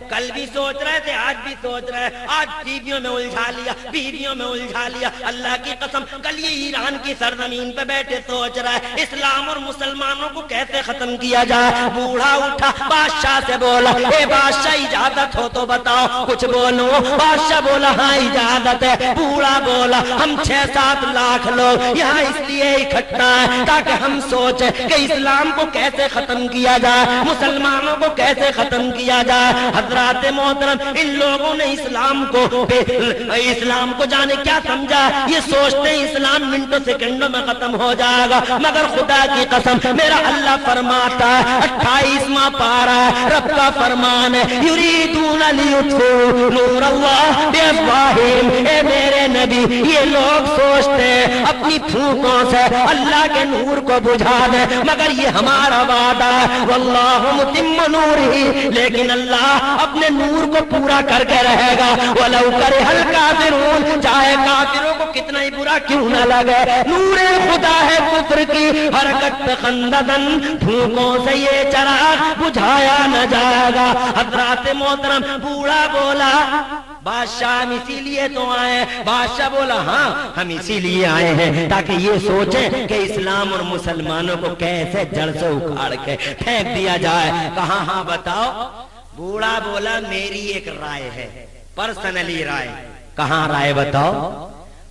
کل بھی سوچ رہے تھے، آج بھی سوچ رہے ہیں، آج ٹیویوں میں الجھا لیا، بیویوں میں الجھا لیا۔ اللہ کی قسم کل یہ ایران کی سرزمین پہ بیٹھے سوچ رہا ہے اسلام اور مسلمانوں کو کیسے ختم کیا جائے۔ بوڑھا اٹھا بادشاہ سے بولا اے بادشاہ اجازت ہو تو بتاؤ کچھ بولو۔ بادشاہ بولا ہاں اجازت ہے۔ بوڑھا بولا ہم 6-7 لاکھ لوگ یہاں اس لیے اکٹھا تاکہ ہم سوچیں کہ اسلام کو کیسے ختم کیا جائے، مسلمانوں کو کیسے ختم کیا جائے۔ حضرات محترم، ان لوگوں نے اسلام کو جانے کیا سمجھا، یہ سوچتے ہیں اسلام منٹوں سیکنڈوں میں ختم ہو جائے گا، مگر خدا کی قسم میرا اللہ فرماتا ہے 28واں پارہ رب کا فرمان ہے یریدون لیطفئوا نور اللہ بافواہہم، اے میرے نبی یہ لوگ سوچتے ہیں اپنی پھونکوں سے اللہ کے نور کو بجھا دے، مگر یہ ہمارا وعدہ ہے واللہ متم نورہ، لیکن اللہ اپنے نور کو پورا کر کے رہے گا۔ ولو کرہ الکافرون، چاہے کافروں کو کتنا ہی برا کیوں نہ لگے، نور خدا ہے کفر کی حرکت پہ خنددن، پھونکوں سے یہ چراغ بجھایا نہ جائے گا۔ حضرات محترم، بوڑھا بولا بادشاہ ہم اسی لیے تو آئے ہیں۔ بادشاہ بولا ہاں ہم اسی لیے آئے ہیں تاکہ یہ سوچیں کہ اسلام اور مسلمانوں کو کیسے جڑ سے اکھاڑ کے پھینک دیا جائے۔ کہاں ہاں بتاؤ۔ بوڑھا بولا میری ایک رائے ہے، پرسنلی رائے۔ کہاں رائے بتاؤ؟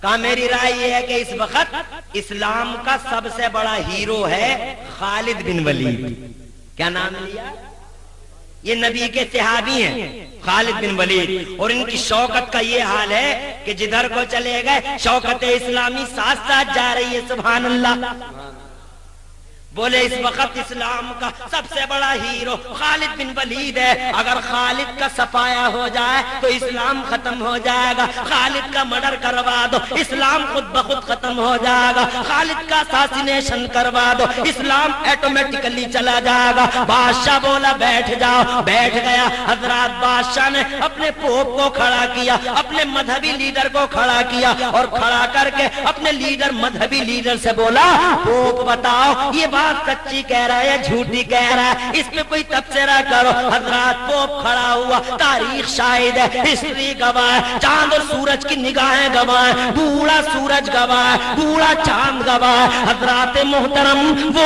کہا میری رائے یہ ہے کہ اس وقت اسلام کا سب سے بڑا ہیرو ہے خالد بن ولید۔ کیا نام لیا؟ یہ نبی کے صحابی ہیں خالد بن ولید، اور ان کی شوکت کا یہ حال ہے کہ جدھر کو چلے گئے شوکت اسلامی ساتھ ساتھ جا رہی ہے۔ سبحان اللہ۔ بولے اس وقت اسلام کا سب سے بڑا ہیرو خالد بن ولید ہے، اگر خالد کا صفایا ہو جائے تو اسلام ختم ہو جائے گا، خالد کا مرڈر کروا دو اسلام خود بخود ختم ہو جائے گا، خالد کا اساسینیشن کروا دو اسلام ایٹومیٹکلی چلا جائے گا۔ بادشاہ بولا بیٹھ جاؤ، بیٹھ گیا۔ حضرات بادشاہ نے اپنے پوپ کو کھڑا کیا، اپنے مذہبی لیڈر کو کھڑا کیا، اور کھڑا کر کے اپنے لیڈر مذہبی لیڈر سے بولا پوپ بتاؤ یہ بات بات سچی کہہ رہا ہے جھوٹی کہہ رہا ہے، اس پہ کوئی تبصرہ کرو۔ حضرات پوپ کھڑا ہوا، تاریخ شاہد ہے، ہسٹری گواہ ہے، چاند اور سورج کی نگاہیں گواہ ہیں، بوڑھا سورج گواہ ہے، بوڑھا چاند گواہ ہے۔ حضرات محترم وہ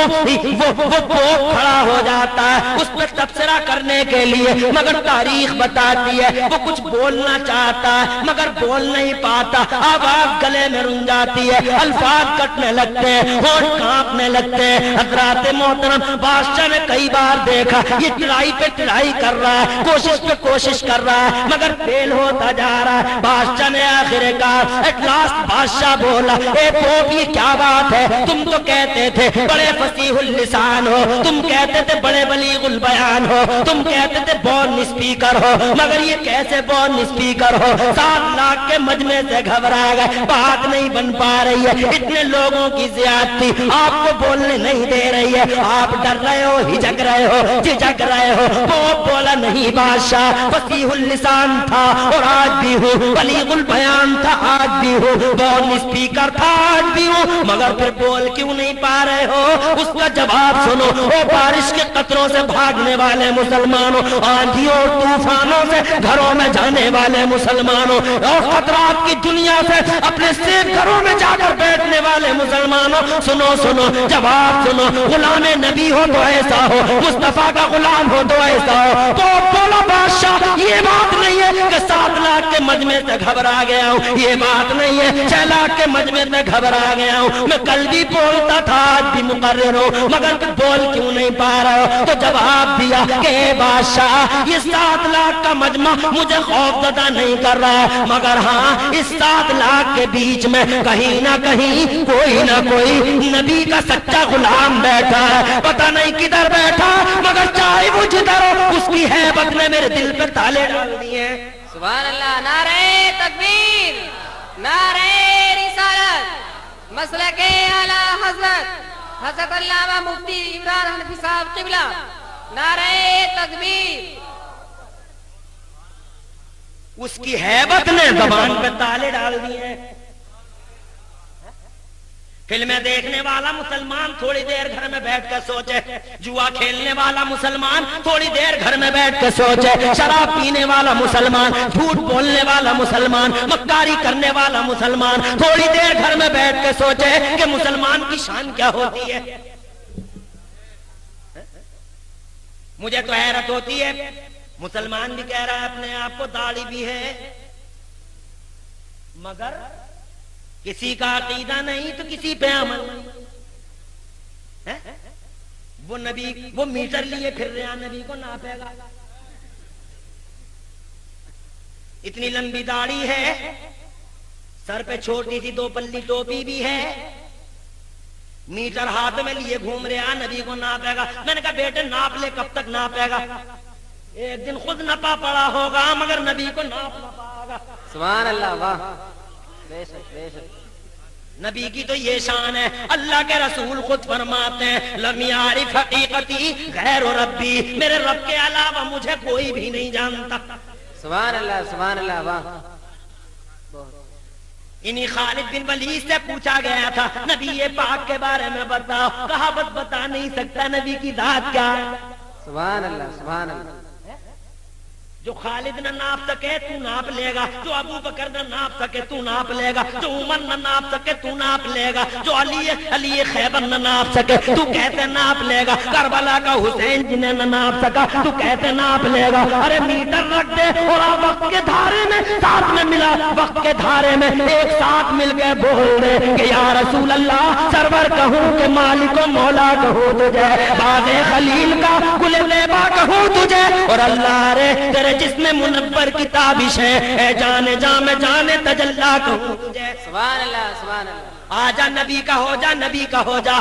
پوپ کھڑا ہو جاتا ہے اس پہ تبصرہ کرنے کے لیے، مگر تاریخ بتاتی ہے وہ کچھ بولنا چاہتا ہے مگر بول نہیں پاتا، آواز گلے میں رن جاتی ہے، الفاظ کٹنے لگتے ہیں، ہونٹ کانپنے لگتے ہیں۔ حضرات محترم بادشاہ نے کئی بار دیکھا یہ ٹرائی پہ ٹرائی کر رہا ہے، کوشش پہ کوشش کر رہا ہے مگر فیل ہوتا جا رہا ہے۔ بادشاہ نے آخر کار ایٹ لاسٹ بادشاہ بولا، اے پوپ یہ کیا بات ہے؟ تم تو کہتے تھے بڑے فصیح اللسان ہو، تم کہتے تھے بڑے بلیغ البیان ہو، تم کہتے تھے بورن اسپیکر ہو، مگر یہ کیسے بورن اسپیکر ہو؟ 7 لاکھ کے مجمع سے گھبرا گئے، بات نہیں بن پا رہی ہے، اتنے لوگوں کی زیادتی آپ کو بولنے نہیں دے رہی ہے، آپ ڈر رہے ہو، ہچک رہے ہو، جھجک رہے ہو۔ پوپ بولا نہیں بادشاہ، فصیح اللسان تھا اور آج بھی ہوں، بلیغ البیان تھا آج بھی ہوں، بورن اسپیکر تھا آج بھی ہوں، مگر پھر بول کیوں نہیں پا رہے ہو؟ اس کا جواب سنو، او بارش کے قطروں سے بھاگنے والے مسلمانوں، آندھیوں اور طوفانوں سے گھروں میں جانے والے مسلمانوں، اور خطرات کی دنیا سے اپنے سیف گھروں میں جا کر بیٹھنے والے مسلمانوں، سنو سنو جواب سنو، غلام نبی ہو تو ایسا ہو، مصطفیٰ کا غلام ہو تو ایسا ہو۔ تو بولا بادشاہ یہ بات نہیں ہے کہ 7 لاکھ کے مجمع سے گھبرا گیا ہوں، یہ بات نہیں ہے 6 لاکھ کے مجمع میں گھبرا گیا ہوں، میں کل بھی بولتا تھا آج بھی مقرر ہوں، مگر بول کیوں نہیں پا رہا ہو؟ تو جواب دیا کہ اے بادشاہ یہ 7 لاکھ کا مجمع مجھے خوف زدہ نہیں کر رہا ہے، مگر ہاں اس 7 لاکھ کے بیچ میں کہیں نہ کہیں کوئی نہ کوئی نبی کا سچا غلام بیٹھا ہے، پتہ نہیں کدھر بیٹھا مگر چاہے وہ جدھر ہو اس کی ہیبت نے میرے دل پہ تالے ڈال دیے ہیں۔ سبحان اللہ، نعرہ تکبیر، نعرہ رسالت، مسلک اعلی حضرت علامہ مفتی عمران حنفی صاحب قبلہ، نعرہ تکبیر۔ اس کی ہیبت نے زبان پہ تالے ڈال دیے ہیں۔ فلمیں دیکھنے والا مسلمان تھوڑی دیر گھر میں بیٹھ کر سوچے، جوا کھیلنے والا مسلمان تھوڑی دیر گھر میں بیٹھ کر سوچے، شراب پینے والا مسلمان، جھوٹ بولنے والا مسلمان، مکاری کرنے والا مسلمان تھوڑی دیر گھر میں بیٹھ کر سوچے کہ مسلمان کی شان کیا ہوتی ہے۔ مجھے تو حیرت ہوتی ہے، مسلمان بھی کہہ رہا ہے اپنے آپ کو داڑھی بھی ہے، مگر کسی کا عقیدہ نہیں تو کسی پہ عمل نہیں۔ وہ نبی وہ میٹر لیے پھر رہا، نبی کو ناپے گا، اتنی لمبی داڑھی ہے، سر پہ چھوٹی سی 2 پلی ٹوپی بھی ہے، میٹر ہاتھ میں لیے گھوم رہا، نبی کو ناپے گا۔ میں نے کہا بیٹے ناپ لے، کب تک ناپے گا؟ ایک دن خود نپا پڑا ہوگا مگر نبی کو ناپ نہ پائے گا۔ سبحان اللہ، واہ، بے شک بے شک۔ نبی کی تو یہ شان ہے، اللہ کے رسول خود فرماتے ہیں لم یعرف حقیقتی غیر ربی، میرے رب کے علاوہ مجھے کوئی بھی نہیں جانتا۔ سبحان اللہ، سبحان اللہ، واہ۔ انہی خالد بن ولید سے پوچھا گیا تھا نبی پاک کے بارے میں بتاؤ، کہا بس بتا نہیں سکتا نبی کی ذات کیا ہے۔ سبحان اللہ، سبحان اللہ۔ جو خالد نہ ناپ سکے تو ناپ لے گا، جو ابو بکر نہ ناپ سکے تو ناپ لے گا، جو عمر نہ ناپ سکے تو ناپ لے گا، جو علی خیبر نہ ناپ سکے تو کہتے ناپ لے گا، کربلا کا حسین جنہیں نہ ناپ سکا تو کہتے ناپ لے گا۔ ارے میٹر رکھ دے اور آپ وقت کے دھارے میں ساتھ میں ملا، وقت کے دھارے میں ایک ساتھ مل کے بول دے کہ یا رسول اللہ، سرور کہوں کہ مالک و مولا کہوں تجھے، باغ خلیل کا گل لیبا کہوں تجھے، اور اللہ رے تیرے جس میں منور کی تابش ہے، اے جانے جا میں جانے تجلا کہوں تجھے۔ سبحان اللہ، سبحان اللہ۔ آجا نبی کا ہو جا، نبی کا ہو جا۔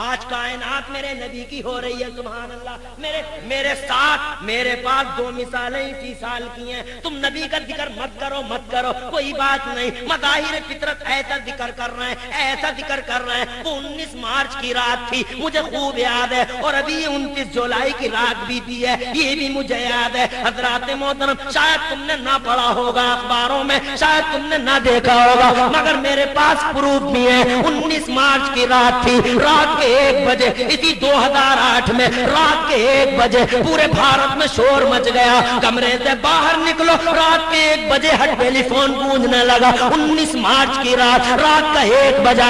آج کائنات میرے نبی کی ہو رہی ہے، سبحان اللہ۔ میرے ساتھ میرے پاس 2 مثالیں اسی سال کی ہیں۔ تم نبی کا ذکر مت کرو، مت کرو، کوئی بات نہیں۔ مظاہر فطرت ایسا ذکر کر رہے ہیں، ایسا ذکر کر رہے ہیں۔ وہ 19 مارچ کی رات تھی، مجھے خوب یاد ہے، اور ابھی 29 جولائی کی رات بھی تھی ہے، یہ بھی مجھے یاد ہے۔ حضرات محترم، شاید تم نے نہ پڑھا ہوگا اخباروں میں، شاید تم نے نہ دیکھا ہوگا، مگر میرے پاس پروف بھی سنیے 19 مارچ کی رات تھی، رات کے 1 بجے اسی 2008 میں رات کے 1 بجے پورے بھارت میں شور مچ گیا، کمرے سے باہر نکلو، رات کے 1 بجے ٹیلی فون گونجنے لگا، 19 مارچ کی رات کا 1 بجا،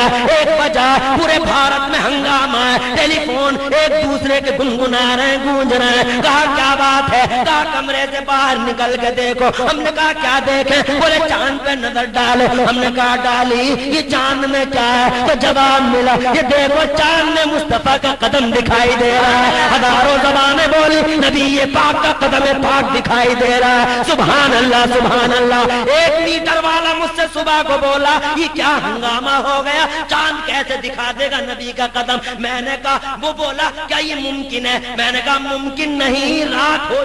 پورے بھارت میں ہنگامہ ہے، ٹیلی فون ایک دوسرے کے گنگنا رہے گونج رہے ہیں، کہا کیا بات ہے، کہا کمرے سے باہر نکل کے دیکھو، ہم نے کہا کیا دیکھیں، بولے چاند پہ نظر ڈالے، ہم نے کہا ڈالی، یہ چاند میں کیا ہے، تو جواب ملا یہ دیکھو چاند میں مصطفیٰ کا قدم دکھائی دے رہا ہے، ہزاروں زبانیں بولی نبی پاک کا قدم پاک دکھائی دے رہا ہے، سبحان اللہ سبحان اللہ۔ 1 میٹر والا مجھ سے صبح کو بولا یہ کیا ہنگامہ ہو گیا، چاند کیسے دکھا دے گا نبی کا قدم، میں نے کہا، وہ بولا کیا یہ ممکن ہے، میں نے کہا ممکن نہیں، رات ہو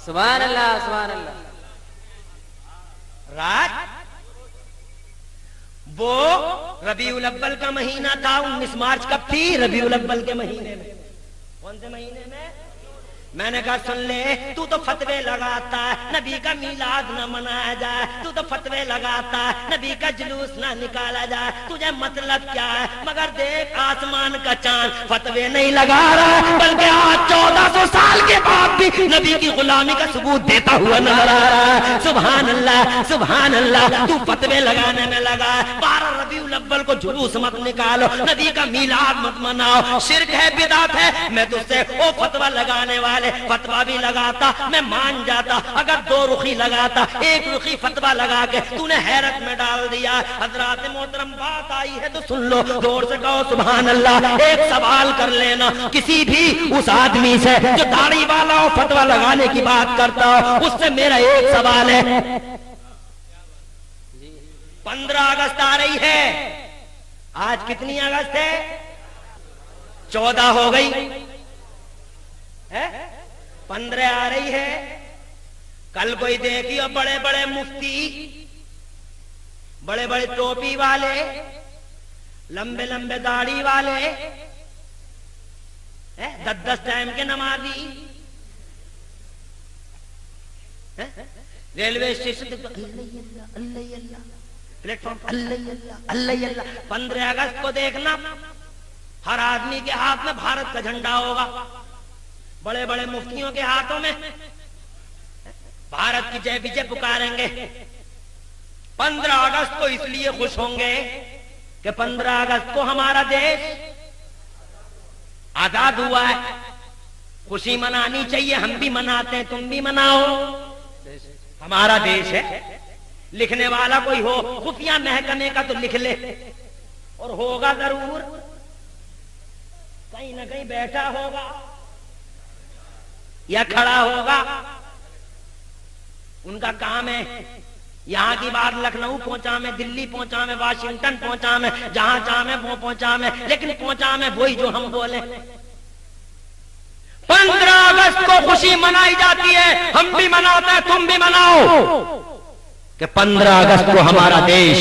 سبحان اللہ سبحان اللہ۔ رات وہ ربیع الاول کا مہینہ تھا، 19 مارچ کب تھی، ربیع الاول کے مہینے میں، کون سے مہینے میں، میں نے کہا سن لے تو فتوے لگاتا ہے نبی کا میلاد نہ منایا جائے، تو فتوے لگاتا ہے نبی کا جلوس نہ نکالا جائے، تجھے مطلب کیا ہے، مگر دیکھ آسمان کا چاند فتوے نہیں لگا رہا بلکہ آج 1400 سال کے بعد بھی نبی کی غلامی کا ثبوت دیتا ہوا نظر آ رہا ہے، سبحان اللہ سبحان اللہ۔ تو فتوے لگانے میں لگا ہے، 12 ربیع الاول کو جلوس مت نکالو، نبی کا میلاد مت مناؤ، شرک ہے بدعت ہے، میں تجھ سے وہ فتوہ لگانے والے فتوہ بھی لگاتا میں مان جاتا، اگر 2 رخی لگاتا، 1 رخی فتوہ لگا کے تو نے حیرت میں ڈال دیا۔ حضرات محترم بات آئی ہے تو سن لو، زور سے کہو سبحان اللہ۔ ایک سوال کر لینا کسی بھی اس آدمی سے جو داڑھی والا ہو فتوہ لگانے کی بات کرتا ہو، اس سے میرا ایک سوال ہے، 15 اگست آ رہی ہے، آج کتنی اگست ہے، 14 ہو گئی، 15 آ رہی ہے، کل کوئی دیکھیو بڑے بڑے مفتی، بڑے بڑے ٹوپی والے، لمبے لمبے داڑھی والے، 10 ٹائم کے نمازی، ریلوے اسٹیشن پلیٹ فارم اللہ اللہ۔ 15 اگست کو دیکھنا ہر آدمی کے ہاتھ میں بھارت کا جھنڈا ہوگا، بڑے بڑے مفتیوں کے ہاتھوں میں بھارت کی جے وجے پکاریں گے۔ 15 اگست کو اس لیے خوش ہوں گے کہ 15 اگست کو ہمارا دیش آزاد ہوا ہے، خوشی منانی چاہیے، ہم بھی مناتے ہیں، تم بھی مناؤ، ہمارا دیش ہے۔ لکھنے والا کوئی ہو خفیہ محکمے کا تو لکھ لے، اور ہوگا ضرور، کہیں نہ کہیں بیٹھا ہوگا یا کھڑا ہوگا، ان کا کام ہے یہاں کی بات لکھنؤ پہنچا میں، دلی پہنچا میں، واشنگٹن پہنچا میں، جہاں چاہ میں وہ پہنچا میں، لیکن پہنچا میں وہی جو ہم بولے۔ 15 اگست کو خوشی منائی جاتی ہے، ہم بھی مناتے ہیں، تم بھی مناؤ کہ 15 اگست کو ہمارا دیش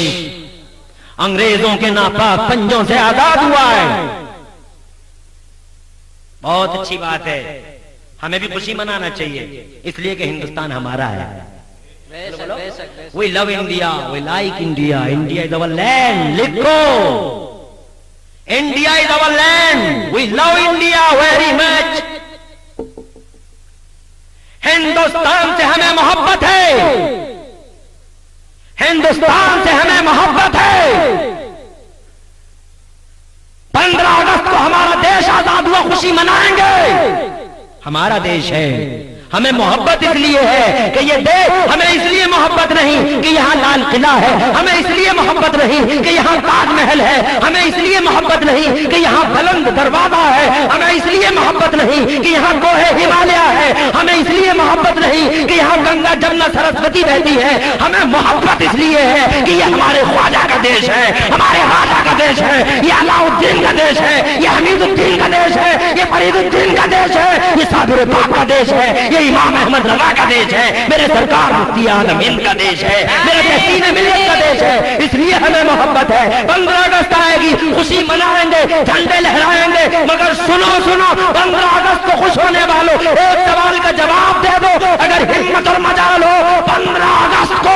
انگریزوں کے ناپاک پنجوں سے آزاد ہوا ہے۔ بہت اچھی بات ہے، ہمیں بھی خوشی منانا چاہیے، اس لیے کہ ہندوستان ہمارا ہے۔ We love India, we like India, India is our land, لکھو India is our land, we love India very much۔ Hindustan سے ہمیں محبت ہے، ہندوستان سے ہمیں محبت ہے۔ 15 اگست کو ہمارا دیش آزاد ہوا، خوشی منائیں گے، ہمارا دیش ہے، ہمیں محبت اس لیے ہے کہ یہ دیش، ہمیں اس لیے محبت نہیں کہ یہاں لال قلعہ ہے، ہمیں اس لیے محبت نہیں کہ یہاں تاج محل ہے، ہمیں اس لیے محبت نہیں کہ یہاں بلند دروازہ ہے، ہمیں اس لیے محبت نہیں کہ یہاں کوہ ہمالیہ ہے، ہمیں اس لیے محبت نہیں کہ یہاں گنگا جمنا سرسوتی بہتی ہے، ہمیں محبت اس لیے ہے کہ یہ ہمارے خواجہ کا دیش ہے، ہمارے راجا کا دیش ہے، یہ علاء الدین کا دیش ہے، یہ حمید الدین کا دیش ہے، یہ فرید الدین کا دیش ہے، یہ صابر پاک کا دیش ہے، یہ امام احمد رضا کا دیش ہے، میرے سرکار مفتی اعظم ہند کا دیش ہے، میرے تحسین ملت کا دیش ہے، اس لیے ہمیں محبت ہے۔ 15 اگست آئے گی، خوشی منائیں گے، جھنڈے لہرائیں گے، مگر سنو 15 اگست کو خوش ہونے والوں ایک سوال کا جواب دے دو، اگر ہمت اور مجال ہو 15 اگست کو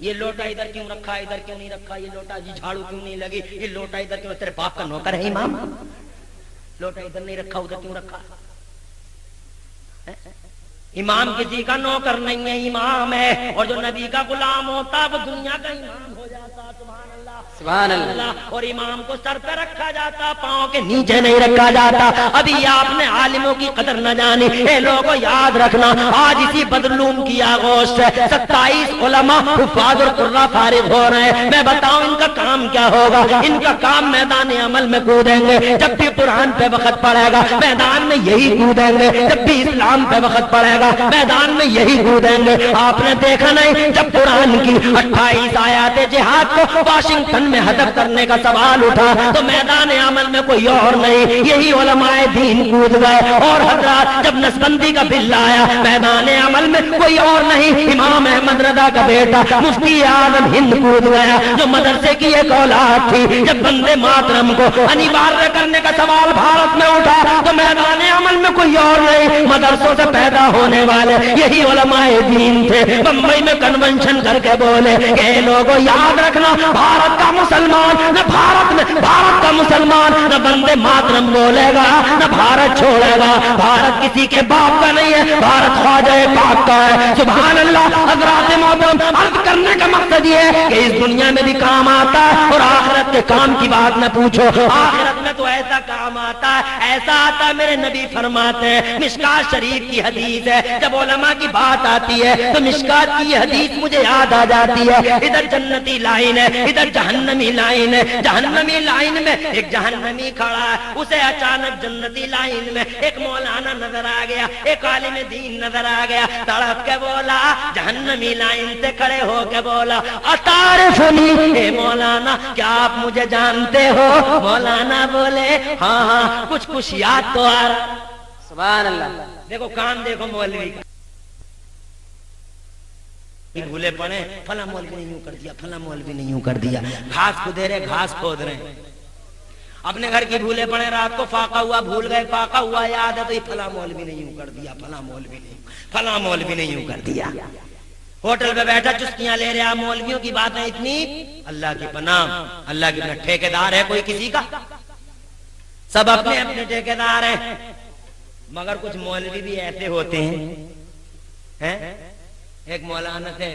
یہ لوٹا ادھر کیوں رکھا, ادھر کیوں نہیں رکھا, یہ لوٹا جی جھاڑو کیوں نہیں لگی, یہ لوٹا ادھر کیوں, تیرے باپ کا نوکر ہے امام, لوٹا ادھر نہیں رکھا ادھر کیوں رکھا. امام کسی کا نوکر نہیں ہے, امام ہے, اور جو نبی کا غلام ہوتا وہ دنیا کا امام ہو جاتا. سبحان اللہ. اور امام کو سر پہ رکھا جاتا, پاؤں کے نیچے نہیں رکھا جاتا. ابھی آپ نے عالموں کی قدر نہ جانی. اے لوگوں یاد رکھنا, آج اسی بدلوم کی آغوش سے 27 علماء حفاظ اور قراء فارغ ہو رہے ہیں. میں بتاؤں ان کا کام کیا ہوگا. ان کا کام میدان عمل میں کودیں گے, جب بھی قرآن پہ وقت پڑے گا میدان میں یہی کودیں گے, جب بھی اسلام پہ وقت پڑے گا میدان میں یہی کودیں گے. آپ نے دیکھا نہیں, جب قرآن کی 28 آیات جہاد کو واشنگٹن میں ہدف کرنے کا سوال اٹھا تو میدان عمل میں کوئی اور نہیں, یہی علماء دین کود گئے. اور حضرات جب نسبندی کا بل آیا میدان عمل میں کوئی اور نہیں, امام احمد رضا کا بیٹا مفتی اعظم ہند کود گیا جو مدرسے کی ایک اولاد تھی. جب بندے ماترم کو انیوارہ کرنے کا سوال بھارت میں اٹھا تو میدان عمل میں کوئی اور نہیں, مدرسوں سے پیدا ہونے والے یہی علماء دین تھے. بمبئی میں کنونشن کر کے بولے کہ لوگوں یاد رکھنا, بھارت کا مسلمان نہ بھارت کا مسلمان نہ بندے ماترم بولے گا نہ بھارت چھوڑے گا. بھارت کسی کے باپ کا نہیں ہے, بھارت خواجہ پاک کا ہے. سبحان اللہ. حضرات محترم, عرض کرنے کا مقصد یہ ہے کہ اس دنیا میں بھی کام آتا ہے, اور آخرت کے کام کی بات نہ پوچھو. آخرت میں تو ایسا کام آتا ہے, ایسا آتا ہے, میرے نبی فرماتے ہیں, مشکات شریف کی حدیث ہے, جب علماء کی بات آتی ہے تو مشکات کی حدیث مجھے یاد آ جاتی ہے. ادھر جنتی لائن ہے, ادھر جہنمی لائن ہے. جہنمی لائن میں ایک جہنمی کھڑا ہے, اسے اچانک جنتی لائن میں ایک مولانا نظر آ گیا, ایک عالم دین نظر آ گیا. تڑپ کے بولا, جہنمی لائن سے کھڑے ہو کے بولا, اتعرفنی, اے مولانا کیا آپ مجھے جانتے ہو؟ مولانا بولے ہاں ہاں کچھ یاد تو آ رہا. سبحان اللہ. دیکھو کام دیکھو مولوی کا, بھولے پڑے, فلاں مولوی نے یوں کر دیا, فلاں مولوی نے یوں کر دیا. گھاس کو دے رہے, گھاس کھود رہے ہیں. اپنے گھر کی بھولے پڑے, رات کو فاقہ ہوا بھول گئے, فاقہ ہوا یاد ہے تو یہ فلاں مولوی نے یوں کر دیا, فلاں مولوی نے یوں کر دیا. ہوٹل پہ بیٹھا چسکیاں لے رہا, مولویوں کی باتیں اتنی, اللہ کی پناہ, اللہ کی پناہ. ٹھیکیدار ہے کوئی کسی کا؟ سب اپنے اپنے ٹھیکیدار ہیں. مگر کچھ مولوی بھی ایسے ہوتے ہیں. ایک مولانا سے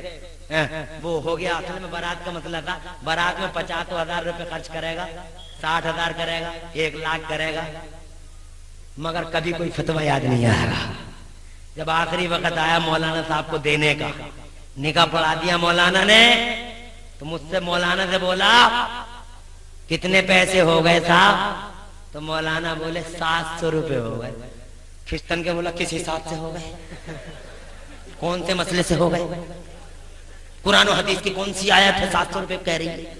وہ ہو گیا, اصل میں بارات کا مسئلہ تھا. بارات میں 50,000 روپے خرچ کرے گا, 60,000 کرے گا, 1,00,000 کرے گا, مگر کبھی کوئی فتویٰ یاد نہیں آیا. جب آخری وقت آیا مولانا صاحب کو دینے کا, نکاح پڑھا دیا مولانا نے, تو مجھ سے مولانا سے بولا کتنے پیسے ہو گئے صاحب؟ تو مولانا بولے 700 روپے ہو گئے. کھچتن کے بولا کس حساب سے ہو گئے, کون سے مسئلے سے ہو گئے, قرآن و حدیث کی کون سی آیت ہے 700 روپے کہہ رہی ہے؟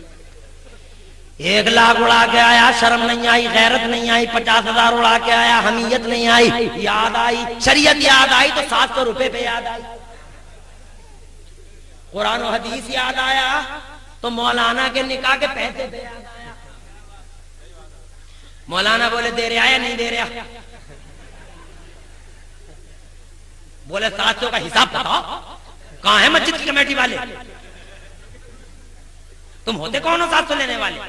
1,00,000 اڑا کے آیا, شرم نہیں آئی, غیرت نہیں آئی. 50,000 اڑا کے آیا, حمیت نہیں آئی, یاد آئی, شریعت یاد آئی تو 700 روپے پہ یاد آئی. قرآن و حدیث یاد آیا تو مولانا کے نکاح کے پیسے پہ یاد آیا. مولانا بولے دے رہا یا نہیں دے رہا؟ بولے 700 کا حساب بتاؤ, کہاں ہے مسجد کی کمیٹی والے؟ تم ہوتے کون ہو 700 لینے والے؟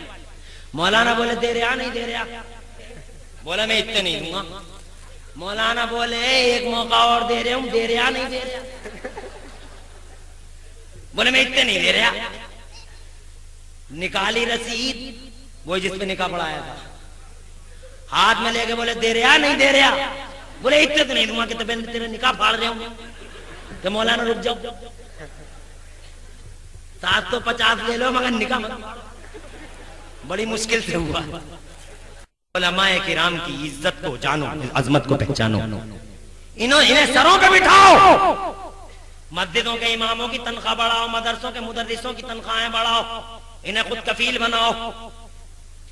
مولانا بولے دے رہا نہیں دے رہا؟ بولا میں اتنے نہیں دوں گا. مولانا بولے ایک موقع اور دے رہے ہوں, دے رہا نہیں دے رہا؟ بولے میں اتنے نہیں دے رہا. نکالی رسید, وہی جس پہ نکاح پڑھایا تھا, ہاتھ میں لے کے بولے دے رہا نہیں دے رہا؟ بولے اتنے تو نہیں دوں گا کہ تیرے نکاح پھاڑ رہے ہوں. کہ مولانا رک جاؤ, 750 لے لو مگر نکاح مت. بڑی مشکل سے ہوا. علماء کرام کی عزت کو جانو, عظمت کو پہچانو, انہیں سروں پہ بٹھاؤ. مسجدوں کے اماموں کی تنخواہ بڑھاؤ, مدرسوں کے مدرسوں کی تنخواہیں بڑھاؤ, انہیں خود کفیل بناؤ.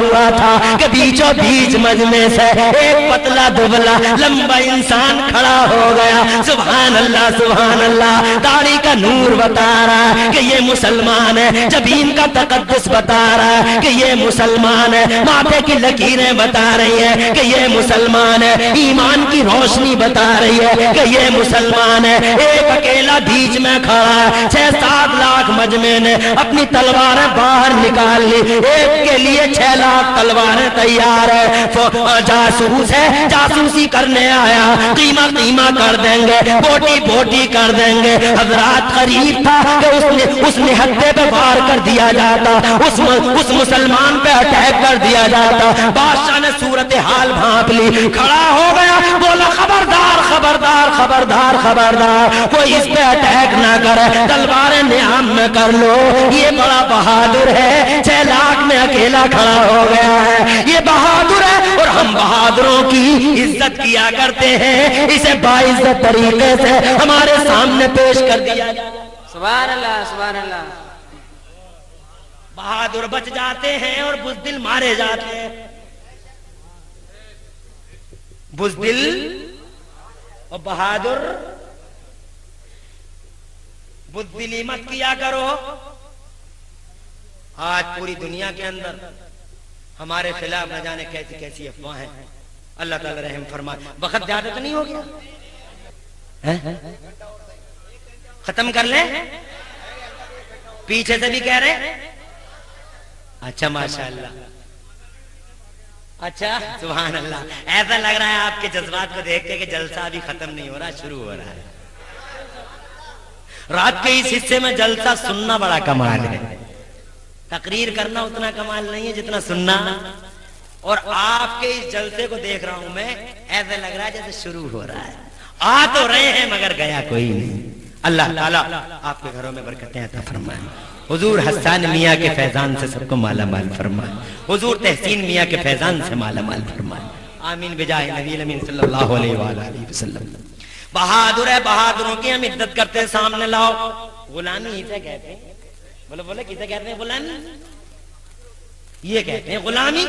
ہوا تھا کہ بیچوں بیچ مجمع سے ایک پتلا دبلا لمبا انسان کھڑا ہو گیا. سبحان اللہ سبحان اللہ. داڑھی کا نور بتا رہا ہے کہ یہ مسلمان ہے, جبین کا تقدس بتا رہا ہے کہ یہ مسلمان ہے, ماتھے کی لکیریں بتا رہی ہے کہ یہ مسلمان ہے, ایمان کی روشنی بتا رہی ہے کہ یہ مسلمان ہے. ایک اکیلا بیچ میں کھڑا ہے. 6-7 لاکھ مجمع نے اپنی تلواریں باہر نکال لی, ایک کے لیے 6 لاکھ تلواریں تیار ہے. جاسوس ہے, جاسوسی کرنے آیا, قیمہ قیمہ کر دیں گے, بوٹی بوٹی کر دیں گے. حضرات قریب تھا کہ اس نہتے پہ وار کر دیا جاتا, اس مسلمان پہ اٹیک کر دیا جاتا. بادشاہ نے صورتحال بھانپ لی, کھڑا ہو گیا, بولا خبردار خبردار خبردار خبردار, کوئی اس پہ اٹیک نہ کرے, تلواریں نیام میں کر لو. یہ بڑا بہادر ہے, 6 لاکھ میں اکیلا کھڑا ہو گیا ہے. یہ بہادر ہے اور ہم بہادروں کی عزت کیا کرتے ہیں. اسے باعزت طریقے سے ہمارے سامنے پیش کر دیا جائے. سبحان اللہ سبحان اللہ. بہادر بچ جاتے ہیں اور بزدل مارے جاتے ہیں. بزدل اور بہادر, بزدلی مت کیا کرو. آج پوری دنیا کے اندر ہمارے خلاف نہ جانے کیسی کیسی افواہیں. اللہ تعالی رحم فرمائے. وقت زیادہ تو نہیں ہو گیا؟ ختم کر لیں؟ پیچھے سے بھی کہہ رہے؟ اچھا ماشاءاللہ, اچھا سبحان اللہ. ایسا لگ رہا ہے آپ کے جذبات کو دیکھ کے کہ جلسہ ابھی ختم نہیں ہو رہا, شروع ہو رہا ہے. رات کے اس حصے میں جلسہ سننا بڑا کمال ہے, تقریر کرنا اتنا کمال نہیں ہے جتنا سننا. اور آپ کے اس جلسے کو دیکھ رہا ہوں میں, ایسا لگ رہا ہے جیسے شروع ہو رہا ہے. آ تو رہے ہیں مگر گیا کوئی نہیں. اللہ تعالیٰ آپ کے گھروں میں برکتیں عطا فرمائے. حضور حسان میاں کے فیضان سے سب کو مالا مال فرمائے. حضور تحسین میاں کے فیضان سے مالا مال فرمائے. آمین بجاہ نبی امین صلی اللہ علیہ وآلہ وسلم. بہادر ہے, بہادروں کی ہم عزت کرتے, سامنے لاؤ. غلامی اسے کہتے ہیں, بولے بولے کسے کہتے ہیں غلامی؟ یہ کہتے ہیں غلامی.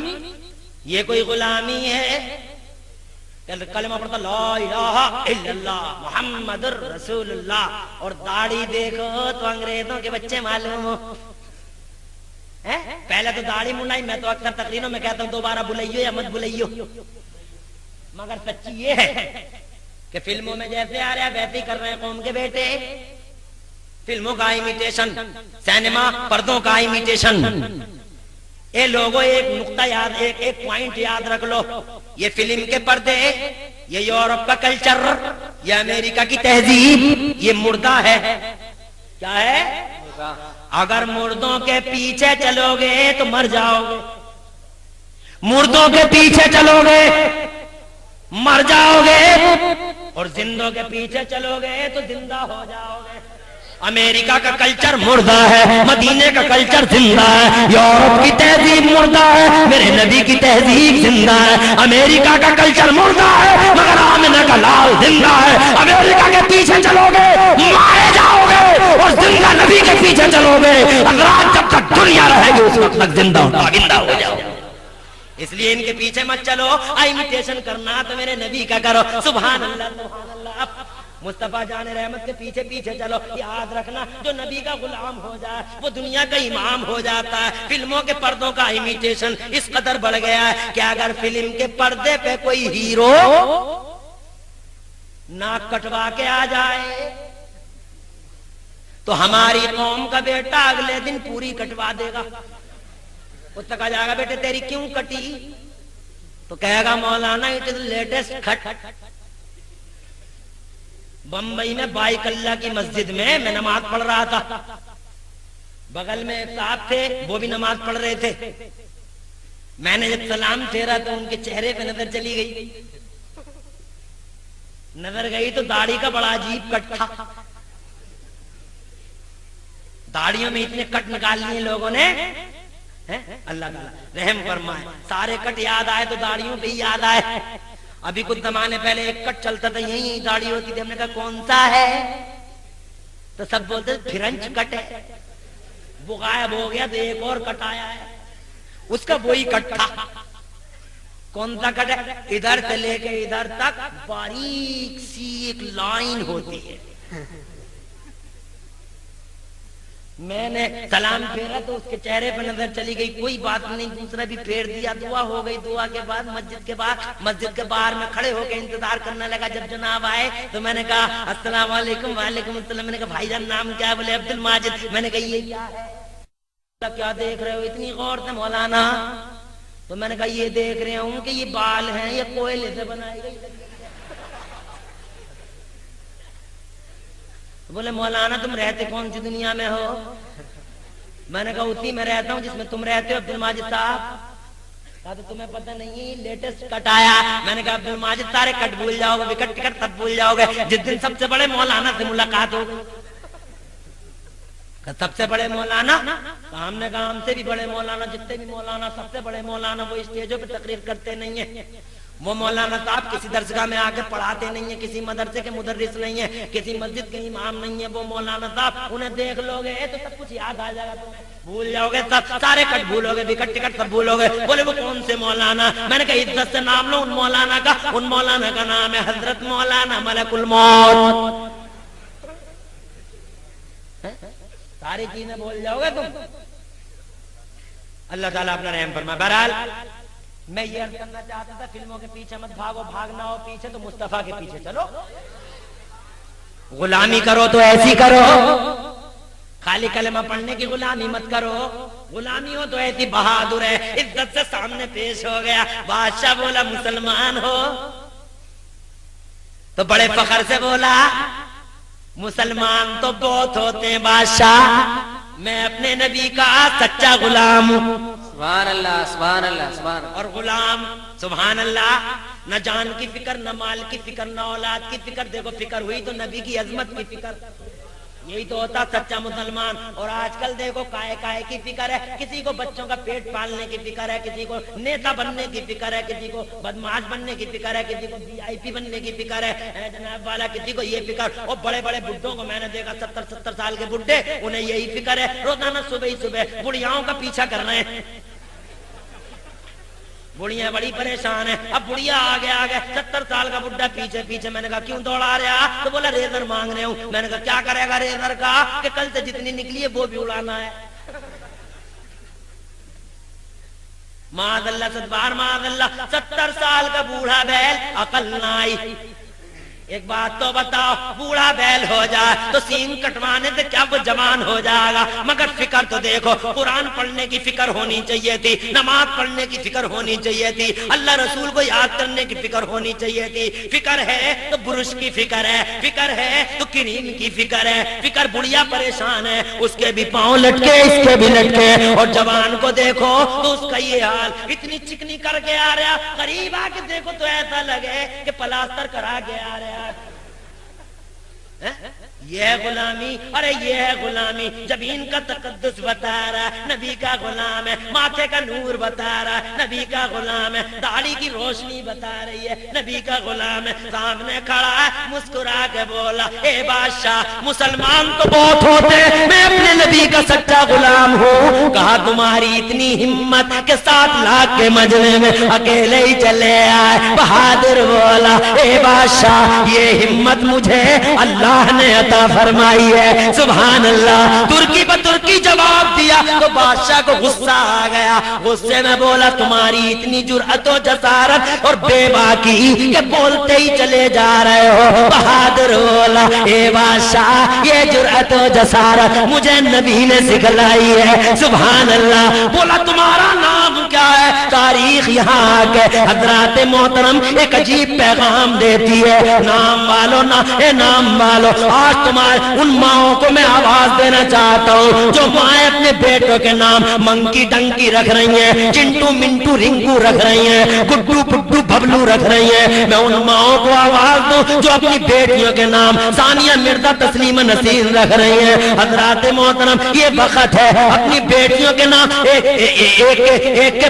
یہ کوئی غلامی ہے؟ کلمہ پڑھتا لا الہ الا اللہ محمد رسول اللہ, اور داڑھی دیکھو تو انگریزوں کے بچے معلوم ہو. پہلے تو داڑھی منڈائی, میں تو اکثر تقریروں میں کہتا ہوں دوبارہ بلائیو یا مت بلائیو, مگر سچی یہ ہے کہ فلموں میں جیسے آ رہا ہے ویسے ہی کر رہے ہیں قوم کے بیٹے. فلموں کا امیٹیشن, سینما پردوں کا امیٹیشن. اے لوگوں ایک نقطہ یاد, ایک پوائنٹ یاد رکھ لو. یہ فلم کے پردے, یہ یورپ کا کلچر, یہ امریکہ کی تہذیب, یہ مردہ ہے. کیا ہے؟ اگر مردوں کے پیچھے چلو گے تو مر جاؤ گے. مردوں کے پیچھے چلو گے مر جاؤ گے, اور زندوں کے پیچھے چلو گے تو زندہ ہو جاؤ گے. امریکہ کا کلچر مردہ ہے, مدینے کا کلچر زندہ ہے, یورپ کی تہذیب مردہ ہے, میرے نبی کی تہذیب زندہ ہے. امریکہ کا کلچر مردہ ہے مگر آمنہ کا لال زندہ ہے. امریکہ کے پیچھے چلو گے مارے جاؤ گے, اور زندہ نبی کے پیچھے چلو گے حضرات جب تک دنیا رہے گی اس وقت تک زندہ ہو جاؤ. اس لیے ان کے پیچھے مت چلو, امیٹیشن کرنا تو میرے نبی کا کرو. سبحان اللہ سبحان اللہ. مصطفیٰ جان رحمت کے پیچھے پیچھے چلو. یاد رکھنا جو نبی کا غلام ہو جائے وہ دنیا کا امام ہو جاتا ہے. فلموں کے پردوں کا امیٹیشن اس قدر بڑھ گیا ہے کہ اگر فلم کے پردے پہ کوئی ہیرو ناک کٹوا کے آ جائے تو ہماری قوم کا بیٹا اگلے دن پوری کٹوا دے گا. اس تک آ جائے گا بیٹے تیری کیوں کٹی, تو کہے گا مولانا اٹ از لیٹسٹ کٹ. بمبئی میں بائک اللہ کی مسجد میں نماز پڑھ رہا تھا, بغل میں ایک صاحب تھے وہ بھی نماز پڑھ رہے تھے. میں نے جب سلام پھیرا تو ان کے چہرے پہ نظر چلی گئی, نظر گئی تو داڑھی کا بڑا عجیب کٹ تھا. داڑھیوں میں اتنے کٹ نکال لیے لوگوں نے, اللہ تعالیٰ رحم فرمائے. سارے کٹ یاد آئے تو داڑھیوں پہ ہی یاد آئے. ابھی کچھ زمانے پہلے ایک کٹ چلتا تھا, یہی داڑھی ہوتی تھی. ہم نے کہا کون سا ہے, تو سب بولتے فرنچ کٹ ہے. وہ غائب ہو گیا تو ایک اور کٹ آیا ہے. اس کا وہی کٹ تھا. کون سا کٹ ہے؟ ادھر سے لے کے ادھر تک باریک سی ایک لائن ہوتی ہے. میں نے سلام پھیرا تو اس کے چہرے پہ نظر چلی گئی, کوئی بات نہیں, دوسرا بھی پھیر دیا, دعا ہو گئی. دعا کے بعد مسجد کے باہر میں کھڑے ہو کے انتظار کرنے لگا. جب جناب آئے تو میں نے کہا السلام علیکم. وعلیکم السلام. میں نے کہا بھائی جان نام کیا ہے؟ بولے عبد الماجد. میں نے کہا یہ کیا ہے؟ کیا دیکھ رہے ہو اتنی غور سے مولانا؟ تو میں نے کہا یہ دیکھ رہے ہوں کہ یہ بال ہیں, یہ کوئلے سے بنائی گئی. بولے مولانا تم رہتے کون سی دنیا میں ہو؟ میں نے کہا اسی میں رہتا ہوں جس میں تم رہتے ہو عبد الماجد صاحب. کہا تو تمہیں پتہ نہیں لیٹسٹ کٹ آیا. میں نے کہا عبد الماجد سارے کٹ بھول جاؤ گے, وکٹ ٹکٹ سب بھول جاؤ گے جس دن سب سے بڑے مولانا سے ملاقات ہو. سب سے بڑے مولانا؟ ہم نے کہا ہم سے بھی بڑے مولانا, جتنے بھی مولانا سب سے بڑے مولانا وہ اسٹیجوں پہ تقریر کرتے نہیں ہیں. وہ مولانا صاحب کسی درسگاہ میں آ کے پڑھاتے نہیں ہیں, کسی مدرسے کے مدرس نہیں ہیں, کسی مسجد کے امام نہیں ہیں. وہ مولانا صاحب انہیں دیکھ لو گے تو سب کچھ یاد آ جائے گا, تمہیں بھول جاؤ گے, سب سارے کٹ بھولو گے, وکٹ ٹکٹ سب بھولو گے. بولے وہ کون سے مولانا؟ میں نے کہا عزت سے نام لو ان مولانا کا. ان مولانا کا نام ہے حضرت مولانا ملک الموت. ساری چیزیں بھول جاؤ گے تم. اللہ تعالیٰ اپنا رحم فرمائے. بہرحال میں یہ عرض کرنا چاہتا تھا, فلموں کے پیچھے مت بھاگو, بھاگنا ہو پیچھے تو مصطفیٰ کے پیچھے چلو. غلامی کرو تو ایسی کرو, خالی کلمہ پڑھنے کی غلامی مت کرو. غلامی ہو تو ایسی بہادر ہے, عزت سے سامنے پیش ہو گیا. بادشاہ بولا مسلمان ہو تو بڑے فخر سے بولا مسلمان تو بہت ہوتے ہیں بادشاہ, میں اپنے نبی کا سچا غلام ہوں. سبحان اللہ سبحان اللہ سبحان اللہ. اور غلام سبحان اللہ, نہ جان کی فکر, نہ مال کی فکر, نہ اولاد کی فکر. دیکھو فکر ہوئی تو نبی کی عظمت کی فکر, یہی تو ہوتا سچا مسلمان. اور آج کل دیکھو کائے کی فکر ہے, کسی کو بچوں کا پیٹ پالنے کی فکر ہے, کسی کو نیتا بننے کی فکر ہے, کسی کو بدمعاش بننے کی فکر ہے, کسی کو VIP بننے کی فکر ہے جناب والا, کسی کو یہ فکر. اور بڑے بڑے بڈھوں کو میں نے دیکھا 70 سال کے بڈھے, انہیں یہی فکر ہے, روزانہ صبح ہی صبح بڑھیاؤں کا پیچھا کر رہے ہیں. بڑھیاں بڑی پریشان ہے. اب بڑھیا آگے 70 سال کا بڈھا پیچھے پیچھے. میں نے کہا کیوں دوڑا رہا؟ تو بولا ریزر مانگ رہے ہوں. میں نے کہا کیا کرے گا ریزر کا, کہ کل سے جتنی نکلی ہے وہ بھی اڑانا ہے. معاذ اللہ ستبار معاذ اللہ. 70 سال کا بوڑھا بیل, عقل نہ آئی. ایک بات تو بتاؤ, بوڑھا بیل ہو جائے تو سینگ کٹوانے سے کیا وہ جوان ہو جائے گا؟ مگر فکر تو دیکھو, قرآن پڑھنے کی فکر ہونی چاہیے تھی, نماز پڑھنے کی فکر ہونی چاہیے تھی, اللہ رسول کو یاد کرنے کی فکر ہونی چاہیے تھی. فکر ہے تو برش کی فکر ہے, فکر ہے تو کریم کی فکر ہے. فکر بڑھیا پریشان ہے, اس کے بھی پاؤں لٹکے, اس کے بھی لٹکے. اور جوان کو دیکھو تو اس کا یہ حال, اتنی چکنی کر کے آ رہا, قریب آ کے دیکھو تو ایسا لگے کہ پلاسٹر کرا کے آ رہا. یہ ہے غلامی, ارے یہ ہے غلامی. جبین کا تقدس بتا رہا ہے, نبی کا غلام ہے. ماتھے کا نور بتا رہا ہے, نبی کا غلام ہے. داڑھی کی روشنی بتا رہی ہے, نبی کا غلام ہے. سامنے کھڑا ہے, مسکرا کے بولا اے بادشاہ مسلمان تو بہت ہوتے, میں اپنے نبی کا سچا غلام ہوں. کہا تمہاری اتنی ہمت کہ 7 لاکھ کے مجمع میں اکیلے ہی چلے آئے. بہادر بولا اے بادشاہ یہ ہمت مجھے اللہ نے عطا فرمائی ہے. سبحان اللہ. ترکی پر ترکی جواب دیا تو بادشاہ کو غصہ آ گیا. غصے میں بولا تمہاری اتنی جرأت و جسارت اور بے باکی کہ بولتے ہی چلے جا رہے ہو. بہادر بولا اے بادشاہ یہ جرأت و جسارت مجھے نبی نے سکھلائی ہے. سبحان اللہ. بولا تمہارا نام کیا ہے؟ تاریخ یہاں آ کے حضرات محترم ایک عجیب پیغام دیتی ہے. نام والو نا, اے نام والو, آج تمہارے ان ماؤں کو میں آواز دینا چاہتا ہوں جو مائیں اپنے بیٹوں کے نام منکی ڈنکی رکھ رہی ہیں, چنٹو منٹو رنکو رکھ رہی ہیں, گڈو پڈو ببلو رکھ رہی ہیں. میں ان ماؤں کو آواز دوں جو اپنی بیٹیوں کے نام ثانیہ مرزا تسلیمہ نسرین رکھ رہی ہیں. حضرات محترم یہ وقت ہے اپنی بیٹیوں کے نام ایک کے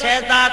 6-7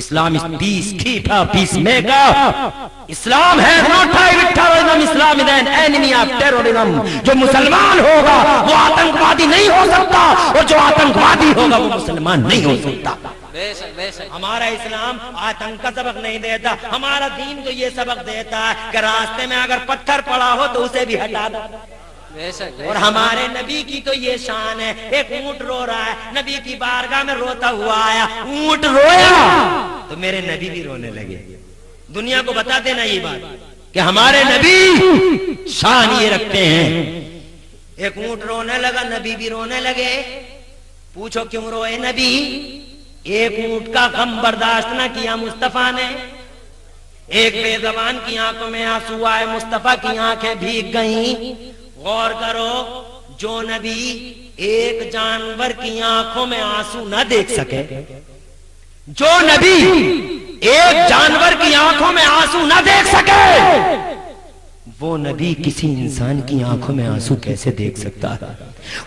Islam is peacekeeper, peacemaker. Islam has no tie with terrorism. Islam is an enemy of terrorism. جو مسلمان ہوگا وہ آتنکوادی نہیں ہو سکتا اور جو آتنکوادی ہوگا وہ مسلمان نہیں ہو سکتا. ہمارا اسلام آتنک کا سبق نہیں دیتا. ہمارا دین تو یہ سبق دیتا ہے کہ راستے میں اگر پتھر پڑا ہو تو اسے بھی ہٹا دو. اور ہمارے نبی کی تو یہ شان ہے. ایک اونٹ رو رہا ہے, نبی کی بارگاہ میں روتا ہوا آیا, اونٹ رویا تو میرے نبی بھی رونے لگے. دنیا کو بتا دینا یہ بات کہ ہمارے نبی شان یہ رکھتے ہیں. ایک اونٹ رونے لگا, نبی بھی رونے لگے. پوچھو کیوں روئے نبی؟ ایک اونٹ کا غم برداشت نہ کیا مصطفیٰ نے. ایک بے زبان کی آنکھوں میں آنسو آئے, مصطفیٰ کی آنکھیں بھیگ گئیں. غور کرو, جو نبی ایک جانور کی آنکھوں میں آنسو نہ دیکھ سکے, جو نبی ایک جانور کی آنکھوں میں آنسو نہ دیکھ سکے, وہ نبی کسی انسان کی آنکھوں میں آنسو کیسے دیکھ سکتا ہے؟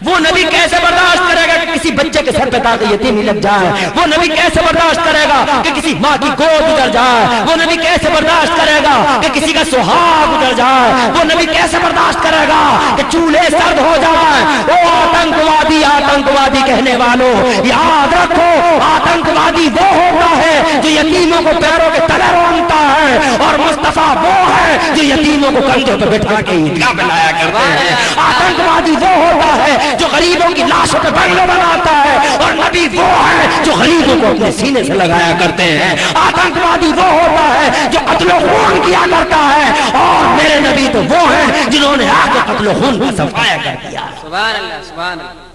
وہ نبی کیسے برداشت کرے گا کہ کسی بچے کے سر پہ تاکہ یتیمی لگ جائے؟ وہ نبی کیسے برداشت کرے گا کہ کسی ماں کی گود ادھر جائے؟ وہ نبی کیسے برداشت کرے گا کہ کسی کا سہاگ ادھر جائے؟ وہ نبی کیسے برداشت کرے گا کہ چولہے سرد ہو جائے؟ وہ آتنکوادی آتنکوادی کہنے والوں یاد رکھو, آتنکوادی وہ ہوتا ہے جو یتیموں کو پیروں کے تلے رونتا ہے, اور مصطفیٰ وہ ہے جو یتیموں کو کندھوں پہ بٹھا کے عیدگاہ میں لایا کرتے ہیں. آتنکوادی وہ ہوتا ہے جو غریبوں کی لاشوں پہ بنگلے بناتا ہے, اور نبی وہ ہے جو غریبوں کو اپنے سینے سے لگایا کرتے ہیں. آتنکوادی وہ ہوتا ہے جو قتل و خون کیا کرتا ہے, اور میرے نبی تو وہ ہیں جنہوں نے آ کے قتل و خون کا صفایا کر دیا. سبحان اللہ, سبحان اللہ.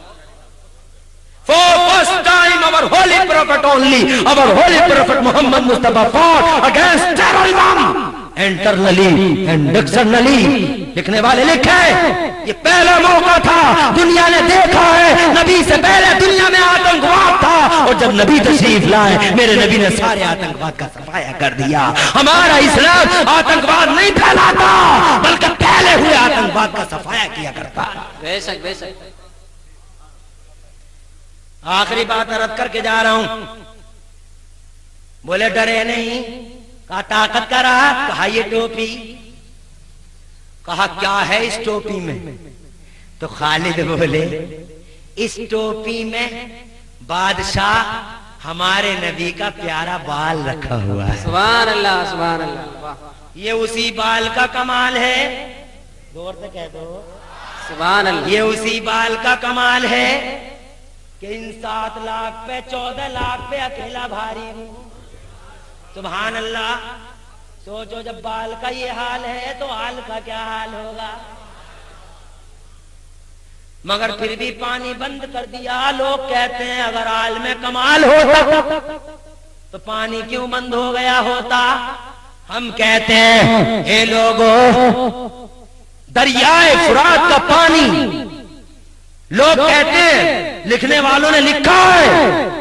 For first time our holy prophet only, our holy prophet Muhammad Mustafa fought against terrorism internally and externally. لکھنے والے لکھے یہ پہلا موقع تھا, دنیا نے دیکھا ہے نبی سے پہلے دنیا میں آتنکواد تھا, اور جب نبی تشریف لائے میرے نبی نے سارے آتنکواد کا صفایا کر دیا. ہمارا اسلام آتنکواد نہیں پھیلاتا بلکہ پھیلے ہوئے آتنکواد کا صفایا کیا کرتا. بے شک, بے شک. آخری بات عرض کر کے جا رہا ہوں. بولے ڈرے نہیں, کہا طاقت کا رہا, کہا یہ ٹوپی, کہا کیا ہے اس ٹوپی میں؟ تو خالد بولے اس ٹوپی میں بادشاہ ہمارے نبی کا پیارا بال رکھا ہوا ہے. سبحان اللہ, سبحان اللہ. یہ اسی بال کا کمال ہے. زور سے کہہ دو سبحان اللہ. یہ اسی بال کا کمال ہے کہ ان 7 لاکھ پہ 14 لاکھ پہ اکیلا بھاری ہوں. سبحان اللہ. سوچو جب بال کا یہ حال ہے تو آل کا کیا حال ہوگا. مگر پھر بھی پانی بند کر دیا. لوگ کہتے ہیں اگر آل میں کمال ہوتا تو پانی کیوں بند ہو گیا ہوتا. ہم کہتے ہیں اے لوگوں, دریائے فرات کا پانی, لوگ کہتے ہیں, لکھنے والوں نے لکھا ہے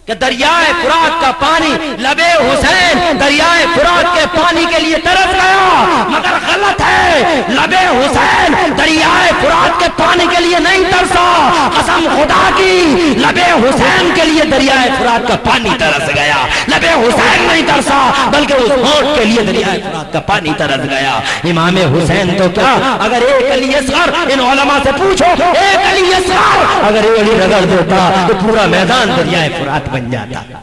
کہ دریائے فرات کا پانی, لبے حسین دریائے فرات کے پانی کے لیے ترس گیا, مگر غلط ہے. لبے حسین دریائے فرات کے پانی کے لیے نہیں ترسا. قسم خدا کی, لبے حسین کے لیے دریائے فرات کا پانی ترس گیا. لبے حسین نہیں ترسا بلکہ اس ہونٹ کے لیے دریائے فرات کا پانی ترس گیا. امام حسین تو کیا, اگر ایک علی اصغر, ان علماء سے پوچھو, ایک علی اصغر اگر ایک علی رگڑ دیتا تو پورا میدان دریائے فرات بن جاتا.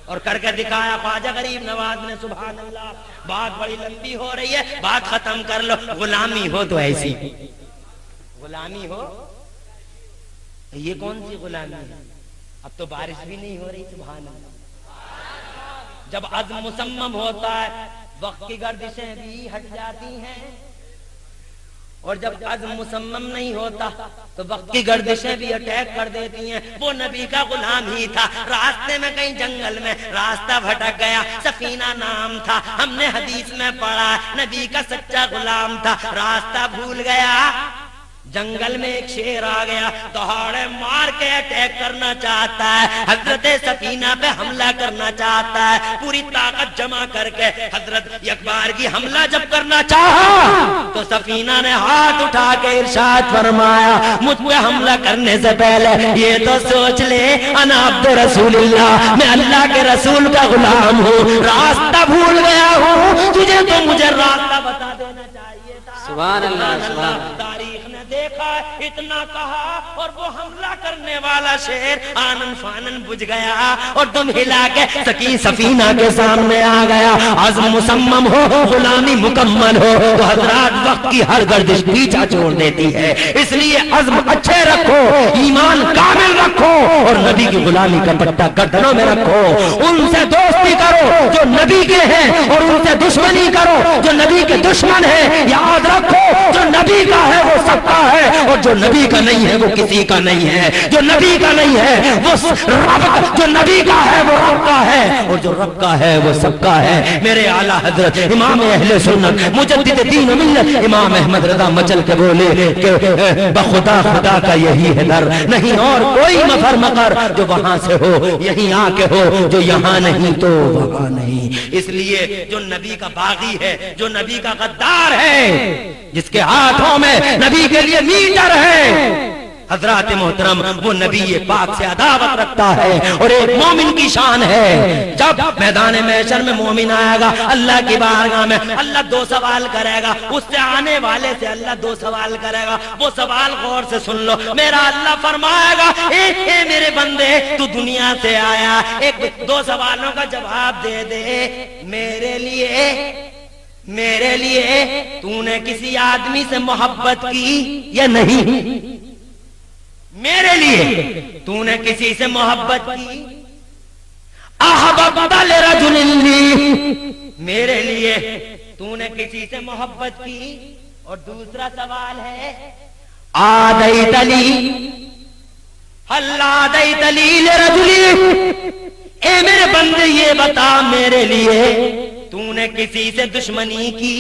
اور کر کے دکھایا خواجہ غریب نواز نے. سبحان اللہ. بات بڑی لمبی ہو رہی ہے, بات ختم کر لو. غلامی ہو تو ایسی, غلامی ہو, یہ کون سی غلامی ہے؟ اب تو بارش بھی نہیں ہو رہی. سبحان اللہ. جب عزم مصمم ہوتا ہے وقت کی گردشیں بھی ہٹ جاتی ہیں, اور جب عزم مصمم نہیں ہوتا تو وقت کی گردشیں بھی اٹیک کر دیتی ہیں. وہ نبی کا غلام ہی تھا. راستے میں کہیں جنگل میں راستہ بھٹک گیا, سفینہ نام تھا, ہم نے حدیث میں پڑھا, نبی کا سچا غلام تھا, راستہ بھول گیا. جنگل میں ایک شیر آ گیا, دہاڑے مار کے اٹیک کرنا چاہتا ہے. حضرت سفینہ سفینہ پہ حملہ کرنا چاہتا ہے، پوری طاقت جمع کر کے حضرت یکبار کی حملہ جب کرنا چاہا تو سفینہ نے ہاتھ اٹھا کے ارشاد فرمایا مجھ پہ حملہ کرنے سے پہلے یہ تو سوچ لے انا عبد رسول اللہ، میں اللہ کے رسول کا غلام ہوں، راستہ بھول گیا ہوں، تجھے تو مجھے راستہ بتا دینا چاہیے تھا۔ سبحان اللہ، سبحان اللہ۔ تاریخ نے دیکھا اتنا کہا اور وہ حملہ کرنے والا شیر آنن فانن بجھ گیا اور دم ہلا کے سفینہ کے سامنے آ گیا۔ عزم مسمم ہو، غلامی مکمل ہو تو حضرات وقت کی ہر گردش پیچھا چھوڑ دیتی ہے، اس لیے عزم اچھے رکھو، ایمان کامل رکھو اور نبی کی غلامی کا پٹا گردنوں میں رکھو۔ ان سے دوستی کرو جو نبی کے ہیں اور ان سے دشمنی کرو جو نبی کے دشمن ہیں۔ یاد رکھو جو نبی کا ہے وہ سب کا ہے اور جو نبی کا نہیں ہے وہ کسی کا نہیں ہے، جو نبی کا نہیں ہے وہ رب، جو نبی کا ہے وہ رب کا ہے اور جو رب کا ہے وہ سب کا ہے۔ میرے اعلیٰ حضرت امام اہل سنت مجدد دین و ملت امام احمد رضا مچل کے بولے کہ بخدا خدا کا یہی ہے در، نہیں اور کوئی مفر مقر، جو وہاں سے ہو یہیں آ کے ہو، جو یہاں نہیں تو وہاں نہیں۔ اس لیے جو نبی کا باغی ہے، جو نبی کا غدار ہے، جس کے ہاتھوں میں نبی کے لیے میٹر ہے، حضرات محترم وہ نبی پاک سے عداوت رکھتا ہے اور ایک مومن کی شان ہے۔ جب میدان محشر میں مومن آئے گا اللہ کی بارگاہ میں، اللہ دو سوال کرے گا، اس سے آنے والے سے اللہ دو سوال کرے گا۔ وہ سوال غور سے سن لو، میرا اللہ فرمائے گا اے میرے بندے تو دنیا سے آیا، ایک دو سوالوں کا جواب دے دے، میرے لیے تو نے کسی آدمی سے محبت کی یا نہیں؟ میرے لیے تو نے کسی سے محبت کی؟ احببت لرجل لی، میرے لیے تو نے کسی سے محبت کی؟ اور دوسرا سوال ہے آدیت لی ہل آدیت لی لرجل، اے میرے بندے یہ بتا میرے لیے تو نے کسی سے دشمنی کی؟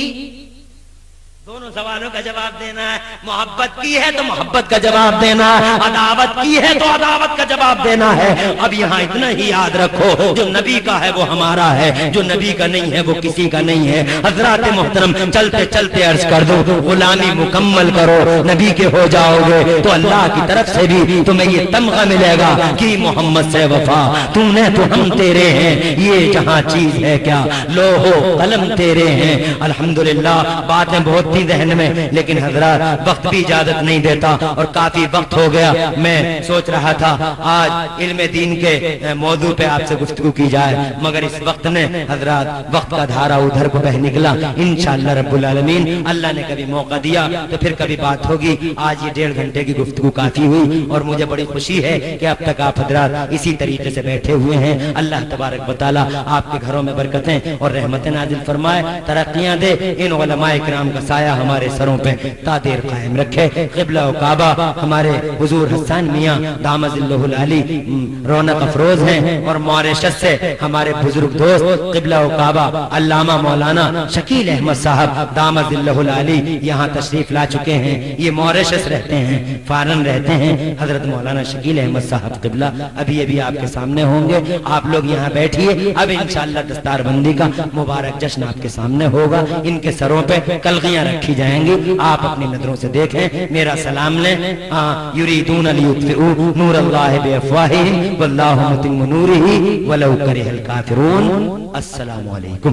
دونوں سوالوں کا جواب دینا ہے۔ محبت کی ہے تو محبت کا جواب دینا ہے، عداوت کی ہے تو عداوت کا جواب دینا ہے۔ اب یہاں اتنا ہی یاد رکھو جو نبی کا ہے وہ ہمارا ہے، جو نبی کا نہیں ہے وہ کسی کا نہیں ہے۔ حضرات محترم چلتے چلتے عرض کر دو غلامی مکمل کرو، نبی کے ہو جاؤ گے تو اللہ کی طرف سے بھی تمہیں یہ تمغہ ملے گا کہ محمد سے وفا تم نے تو ہم تیرے ہیں، یہ جہاں چیز ہے کیا لوح و قلم تیرے ہیں۔ الحمدللہ باتیں بہت ذہن میں، لیکن حضرات وقت بھی اجازت نہیں دیتا اور کافی وقت ہو گیا۔ میں سوچ رہا تھا آج علم دین کے موضوع پہ آپ سے گفتگو کی جائے، مگر اس وقت نے حضرات وقت کا دھارا ادھر کو بہ نکلا۔ انشاءاللہ رب العالمین اللہ نے کبھی موقع دیا تو پھر کبھی بات ہوگی۔ آج یہ 1.5 گھنٹے کی گفتگو کافی ہوئی اور مجھے بڑی خوشی ہے کہ اب تک آپ حضرات اسی طریقے سے بیٹھے ہوئے ہیں۔ اللہ تبارک و تعالی آپ کے گھروں میں برکتیں اور رحمتیں نازل فرمائے، ترقیاں دے، ان علماء کرام کا سایہ ہمارے سروں پہ تا دیر قائم رکھے۔ قبلہ و کعبہ ہمارے حضور حسان میاں دامت اللہ العلی رونق افروز ہیں اور ماریشس سے ہمارے بزرگ دوست قبلہ و کعبہ علامہ مولانا شکیل احمد صاحب دامت اللہ العلی یہاں تشریف لا چکے ہیں۔ یہ ماریشس رہتے ہیں، فارن رہتے ہیں۔ حضرت مولانا شکیل احمد صاحب قبلہ ابھی آپ کے سامنے ہوں گے، آپ لوگ یہاں بیٹھیے۔ اب انشاءاللہ دستار بندی کا مبارک جشن آپ کے سامنے ہوگا، ان کے سروں پہ کلغیاں رکھی جائیں گی، آپ اپنی نظروں سے دیکھیں، میرا سلام لیں۔ یریدون لیطفئوا نور اللہ بافواہہم واللہ متم نورہ ولو کرہ الکافرون۔ السلام علیکم۔